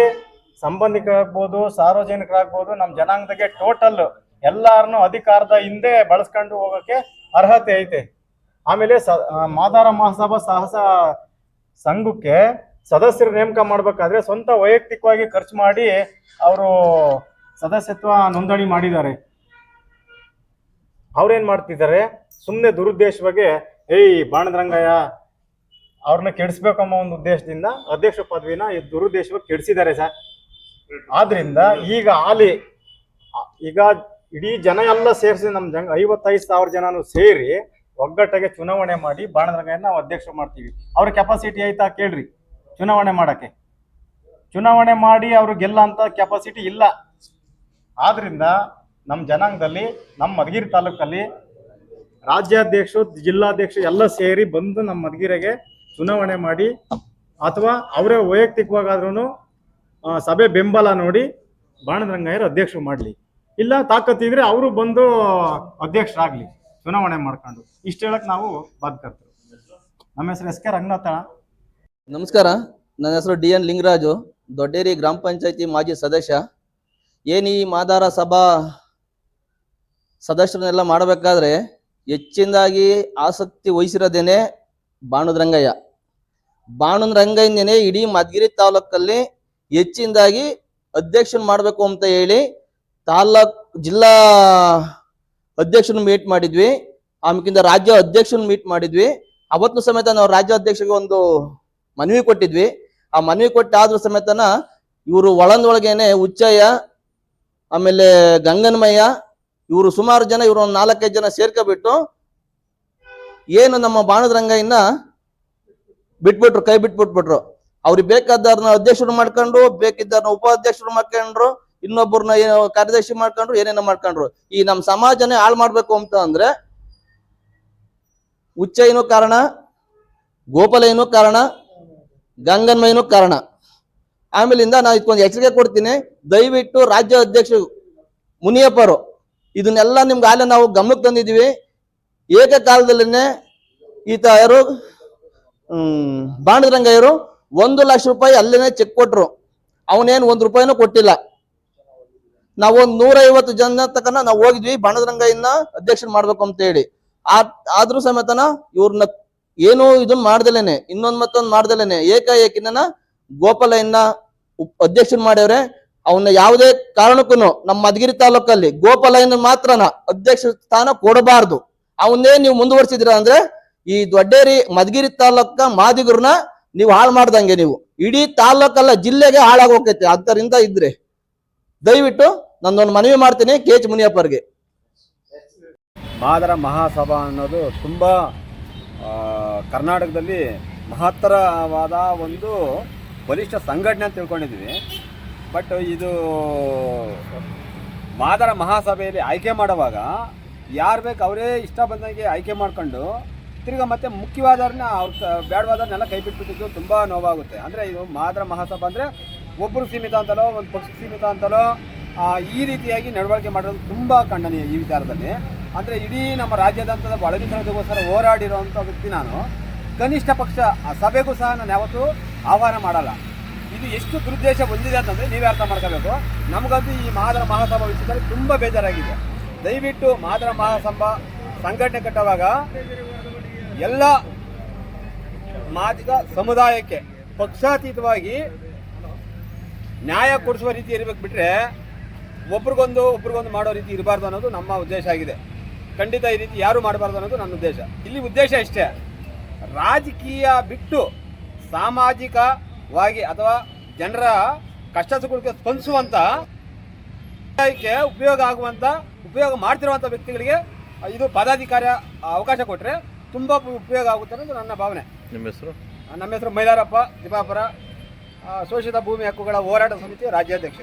S4: ಸಂಬಂಧಿಕರಾಗ್ಬೋದು, ಸಾರ್ವಜನಿಕರಾಗ್ಬೋದು, ನಮ್ಮ ಜನಾಂಗದಾಗೆ ಟೋಟಲ್ ಎಲ್ಲಾರನ್ನು ಅಧಿಕಾರದ ಹಿಂದೆ ಬಳಸ್ಕೊಂಡು ಹೋಗೋಕೆ ಅರ್ಹತೆ ಐತೆ. ಆಮೇಲೆ ಮಾದಾರ ಮಹಾಸಭಾ ಸಾಹಸ ಸಂಘಕ್ಕೆ ಸದಸ್ಯರ ನೇಮಕ ಮಾಡ್ಬೇಕಾದ್ರೆ ಸ್ವಂತ ವೈಯಕ್ತಿಕವಾಗಿ ಖರ್ಚು ಮಾಡಿ ಅವರು ಸದಸ್ಯತ್ವ ನೋಂದಣಿ ಮಾಡಿದ್ದಾರೆ. ಅವ್ರೇನ್ ಮಾಡ್ತಿದ್ದಾರೆ? ಸುಮ್ಮನೆ ದುರುದ್ದೇಶವಾಗಿ ಬಾಣದ್ರಂಗಯ್ಯ ಅವ್ರನ್ನ ಕೆಡಿಸ್ಬೇಕನ್ನೋ ಒಂದು ಉದ್ದೇಶದಿಂದ ಅಧ್ಯಕ್ಷ ಪದವಿನ ಈ ದುರುದ್ದೇಶವಾಗಿ ಕೆಡಿಸಿದ್ದಾರೆ ಸರ್. ಆದ್ರಿಂದ ಈಗ ಇಡೀ ಜನ ಎಲ್ಲ ಸೇರಿಸಿ ನಮ್ಮ 55,000 ಜನನು ಸೇರಿ ಒಗ್ಗಟ್ಟಿಗೆ ಚುನಾವಣೆ ಮಾಡಿ ಬಾಣರಂಗಯ್ಯನ ನಾವು ಅಧ್ಯಕ್ಷ ಮಾಡ್ತೀವಿ. ಅವ್ರ ಕೆಪಾಸಿಟಿ ಆಯ್ತಾ ಕೇಳ್ರಿ ಚುನಾವಣೆ ಮಾಡಕ್ಕೆ? ಚುನಾವಣೆ ಮಾಡಿ ಅವ್ರು ಗೆಲ್ಲ ಅಂತ ಕೆಪಾಸಿಟಿ ಇಲ್ಲ. ಆದ್ರಿಂದ ನಮ್ಮ ಜನಾಂಗದಲ್ಲಿ ನಮ್ಮ ಮಧುಗಿರಿ ತಾಲೂಕಲ್ಲಿ ರಾಜ್ಯಾಧ್ಯಕ್ಷರು ಜಿಲ್ಲಾಧ್ಯಕ್ಷರು ಎಲ್ಲ ಸೇರಿ ಬಂದು ನಮ್ಮ ಮಧುಗಿರಿಗೆ ಚುನಾವಣೆ ಮಾಡಿ ಅಥವಾ ಅವರೇ ವೈಯಕ್ತಿಕವಾಗಾದ್ರೂ ಸಭೆ ಬೆಂಬಲ ನೋಡಿ ಬಾಣರಂಗಯ್ಯರು ಅಧ್ಯಕ್ಷರು ಮಾಡಲಿ. ಇಲ್ಲ ತಾಕತ್ತಿದ್ರೆ ಅವರು ಬಂದು ಅಧ್ಯಕ್ಷರಾಗ್ಲಿ ಚುನಾವಣೆ ಮಾಡ್ಕೊಂಡು. ಇಷ್ಟು ಹೇಳಕ್ ನಾವು ಬಾಧ್ಯಕರ್ತರು. ನಮ್ಮ ಹೆಸರು ಎಸ್ ಕೆ ರಂಗನಾಥ.
S3: ನಮಸ್ಕಾರ, ನನ್ನ ಹೆಸರು DN ಲಿಂಗರಾಜು, ದೊಡ್ಡೇರಿ ಗ್ರಾಮ ಪಂಚಾಯತಿ ಮಾಜಿ ಸದಸ್ಯ. ಏನು ಈ ಮಾದಾರ ಸಭಾ ಸದಸ್ಯರನ್ನೆಲ್ಲ ಮಾಡಬೇಕಾದ್ರೆ ಹೆಚ್ಚಿನದಾಗಿ ಆಸಕ್ತಿ ವಹಿಸಿರೋದೇನೆ ಬಾಣುದ್ರಂಗಯ್ಯ. ಬಾಣುದ್ರಂಗಯ್ಯನೇ ಇಡೀ ಮಧುಗಿರಿ ತಾಲೂಕಲ್ಲಿ ಹೆಚ್ಚಿನದಾಗಿ ಅಧ್ಯಕ್ಷನ್ ಮಾಡಬೇಕು ಅಂತ ಹೇಳಿ ಜಿಲ್ಲಾ ಅಧ್ಯಕ್ಷನ ಮೀಟ್ ಮಾಡಿದ್ವಿ. ಆಮೇಕಿಂದ ರಾಜ್ಯ ಅಧ್ಯಕ್ಷನ ಮೀಟ್ ಮಾಡಿದ್ವಿ. ಅವತ್ತು ಸಮೇತ ನಾವು ರಾಜ್ಯ ಅಧ್ಯಕ್ಷರಿಗೆ ಒಂದು ಮನವಿ ಕೊಟ್ಟಿದ್ವಿ. ಆ ಮನವಿ ಕೊಟ್ಟಾದ್ರೂ ಸಮೇತನ ಇವರು ಒಳಂದೊಳಗೇನೆ ಹುಚ್ಚಯ್ಯ, ಆಮೇಲೆ ಗಂಗನ್ಮಯ್ಯ, ಇವರು ಸುಮಾರು ಜನ, ಇವರು ಒಂದು 4-5 ಜನ ಸೇರ್ಕೊಬಿಟ್ಟು ಏನು ನಮ್ಮ ಬಾಣುದ್ರಂಗಯ್ಯನ ಬಿಟ್ಬಿಟ್ರು, ಕೈ ಬಿಟ್ಬಿಟ್ಬಿಟ್ರು. ಅವ್ರಿಗೆ ಬೇಕಾದವ್ರನ್ನ ಅಧ್ಯಕ್ಷರು ಮಾಡ್ಕೊಂಡ್ರು, ಬೇಕಿದ್ದಾರನ್ನ ಉಪಾಧ್ಯಕ್ಷರು ಮಾಡ್ಕೊಂಡ್ರು, ಇನ್ನೊಬ್ಬರನ್ನ ಕಾರ್ಯದರ್ಶಿ ಮಾಡ್ಕೊಂಡ್ರು, ಏನೇನೋ ಮಾಡ್ಕೊಂಡ್ರು. ಈ ನಮ್ಮ ಸಮಾಜನೇ ಹಾಳು ಮಾಡ್ಬೇಕು ಅಂತ ಅಂದ್ರೆ ಹುಚ್ಚಯ್ಯನೂ ಕಾರಣ, ಗೋಪಾಲಯ್ಯನೂ ಕಾರಣ, ಗಂಗನ್ಮಯ್ಯನೂ ಕಾರಣ. ಆಮೇಲಿಂದ ನಾವು ಇದಕ್ಕೊಂದು ಎಚ್ಚರಿಕೆ ಕೊಡ್ತೀನಿ. ದಯವಿಟ್ಟು ರಾಜ್ಯ ಅಧ್ಯಕ್ಷರು ಮುನಿಯಪ್ಪರು ಇದನ್ನೆಲ್ಲ ನಿಮ್ಗೆ ಆಲೆ ನಾವು ಗಮನಕ್ಕೆ ತಂದಿದ್ದೀವಿ. ಏಕಕಾಲದಲ್ಲೇ ಈತ ಯಾರು ಬಾಣುದ್ರಂಗಯ್ಯರು 1 ಲಕ್ಷ ರೂಪಾಯಿ ಅಲ್ಲೇನೆ ಚೆಕ್ ಕೊಟ್ರು. ಅವನೇನು 1 ರೂಪಾಯಿನೂ ಕೊಟ್ಟಿಲ್ಲ. ನಾವು ಒಂದು 150 ಜನ ತಕನ ನಾವು ಹೋಗಿದ್ವಿ ಬಾಣುದ್ರಂಗಯ್ಯನ ಅಧ್ಯಕ್ಷರು ಮಾಡ್ಬೇಕು ಅಂತ ಹೇಳಿ. ಆದ್ರೂ ಸಮೇತನ ಇವ್ರನ್ನ ಏನು ಇದನ್ನ ಮಾಡ್ದಲೇನೆ, ಇನ್ನೊಂದ್ ಮತ್ತೊಂದು ಮಾಡ್ದಲೇನೆ ಏಕಾಏಕಿನ ಗೋಪಾಲಯ್ಯನ ಅಧ್ಯಕ್ಷರು ಮಾಡ್ಯವ್ರೆ. ಅವನ್ನ ಯಾವುದೇ ಕಾರಣಕ್ಕೂ ನಮ್ಮ ಮಧುಗಿರಿ ತಾಲೂಕಲ್ಲಿ ಗೋಪಾಲಯ್ಯನ ಮಾತ್ರನ ಅಧ್ಯಕ್ಷ ಸ್ಥಾನ ಕೊಡಬಾರ್ದು. ಅವನ್ನೇ ನೀವು ಮುಂದುವರ್ಸಿದ್ರ ಅಂದ್ರೆ ಈ ದೊಡ್ಡೇರಿ ಮಧುಗಿರಿ ತಾಲೂಕ ಮಾದಿಗರನ್ನ ನೀವು ಹಾಳು ಮಾಡ್ದಂಗೆ, ನೀವು ಇಡೀ ತಾಲೂಕಲ್ಲ ಜಿಲ್ಲೆಗೆ ಹಾಳಾಗಿ ಹೋಗ್ತೈತೆ. ಅದರಿಂದ ಇದ್ರೆ ದಯವಿಟ್ಟು ನಂದೊಂದು ಮನವಿ ಮಾಡ್ತೀನಿ KH ಮುನಿಯಪ್ಪರ್ಗೆ.
S6: ಮಾದರ ಮಹಾಸಭಾ ಅನ್ನೋದು ತುಂಬ ಕರ್ನಾಟಕದಲ್ಲಿ ಮಹತ್ತರವಾದ ಒಂದು ಬಲಿಷ್ಠ ಸಂಘಟನೆ ಅಂತ ತಿಳ್ಕೊಂಡಿದ್ವಿ. ಬಟ್ ಇದು ಮಾದರ ಮಹಾಸಭೆಯಲ್ಲಿ ಆಯ್ಕೆ ಮಾಡುವಾಗ ಯಾರು ಬೇಕು ಅವರೇ ಇಷ್ಟ ಬಂದಂಗೆ ಆಯ್ಕೆ ಮಾಡ್ಕೊಂಡು ತಿರ್ಗಾ ಮತ್ತೆ ಮುಖ್ಯವಾದವ್ರನ್ನ ಅವ್ರು ಬೇಡವಾದವ್ರನ್ನೆಲ್ಲ ಕೈ ಬಿಟ್ಬಿಟ್ಟಿದ್ದು ತುಂಬ ನೋವಾಗುತ್ತೆ. ಅಂದರೆ ಇದು ಮಾದರ ಮಹಾಸಭಾ ಅಂದರೆ ಒಬ್ಬರು ಸೀಮಿತ ಅಂತಲೋ ಒಂದು ಪಕ್ಷಕ್ಕೆ ಸೀಮಿತ ಅಂತಲೋ ಈ ರೀತಿಯಾಗಿ ನಡವಳಿಕೆ ಮಾಡೋದು ತುಂಬ ಖಂಡನೀಯ ಈ ವಿಚಾರದಲ್ಲಿ. ಅಂದರೆ ಇಡೀ ನಮ್ಮ ರಾಜ್ಯದಂತದ ಒಳಗಿನಗೋಸ್ಕರ ಹೋರಾಡಿರೋವಂಥ ವ್ಯಕ್ತಿ ನಾನು. ಕನಿಷ್ಠ ಪಕ್ಷ ಆ ಸಭೆಗೂ ಸಹ ನಾನು ಯಾವತ್ತೂ ಆಹ್ವಾನ ಮಾಡಲ್ಲ. ಇದು ಎಷ್ಟು ದುರುದ್ದೇಶ ಹೊಂದಿದೆ ಅಂತಂದರೆ ನೀವೇ ಅರ್ಥ ಮಾಡ್ಕೋಬೇಕು. ನಮಗಂತೂ ಈ ಮಾದರ ಮಹಾಸಭಾ ವಿಷಯದಲ್ಲಿ ತುಂಬ ಬೇಜಾರಾಗಿದೆ. ದಯವಿಟ್ಟು ಮಾದರ ಮಹಾಸಭಾ ಸಂಘಟನೆ ಕಟ್ಟುವಾಗ ಎಲ್ಲ ಮಾದಿಗ ಸಮುದಾಯಕ್ಕೆ ಪಕ್ಷಾತೀತವಾಗಿ ನ್ಯಾಯ ಕೊಡಿಸುವ ರೀತಿ ಇರಬೇಕು, ಬಿಟ್ಟರೆ ಒಬ್ರಿಗೊಂದು ಮಾಡೋ ರೀತಿ ಇರಬಾರ್ದು ಅನ್ನೋದು ನಮ್ಮ ಉದ್ದೇಶ ಆಗಿದೆ. ಖಂಡಿತ ಈ ರೀತಿ ಯಾರು ಮಾಡಬಾರ್ದು ಅನ್ನೋದು ನನ್ನ ಉದ್ದೇಶ. ಇಲ್ಲಿ ಉದ್ದೇಶ ಇಷ್ಟೇ, ರಾಜಕೀಯ ಬಿಟ್ಟು ಸಾಮಾಜಿಕವಾಗಿ ಅಥವಾ ಜನರ ಕಷ್ಟ ಸುಖಕ್ಕೆ ಸ್ಪಂದಿಸುವಂಥ ಉಪಯೋಗ ಮಾಡ್ತಿರುವಂಥ ವ್ಯಕ್ತಿಗಳಿಗೆ ಇದು ಪದಾಧಿಕಾರಿ ಅವಕಾಶ ಕೊಟ್ಟರೆ ತುಂಬ ಉಪಯೋಗ ಆಗುತ್ತೆ ಅನ್ನೋದು ನನ್ನ ಭಾವನೆ.
S2: ನಿಮ್ಮ ಹೆಸರು?
S6: ನಮ್ಮ ಹೆಸರು ಮೈಲಾರಪ್ಪ, ದಿಪಾಪುರ, ಶೋಷಿತ ಭೂಮಿ ಹಕ್ಕುಗಳ ಹೋರಾಟ ಸಮಿತಿ ರಾಜ್ಯಾಧ್ಯಕ್ಷ.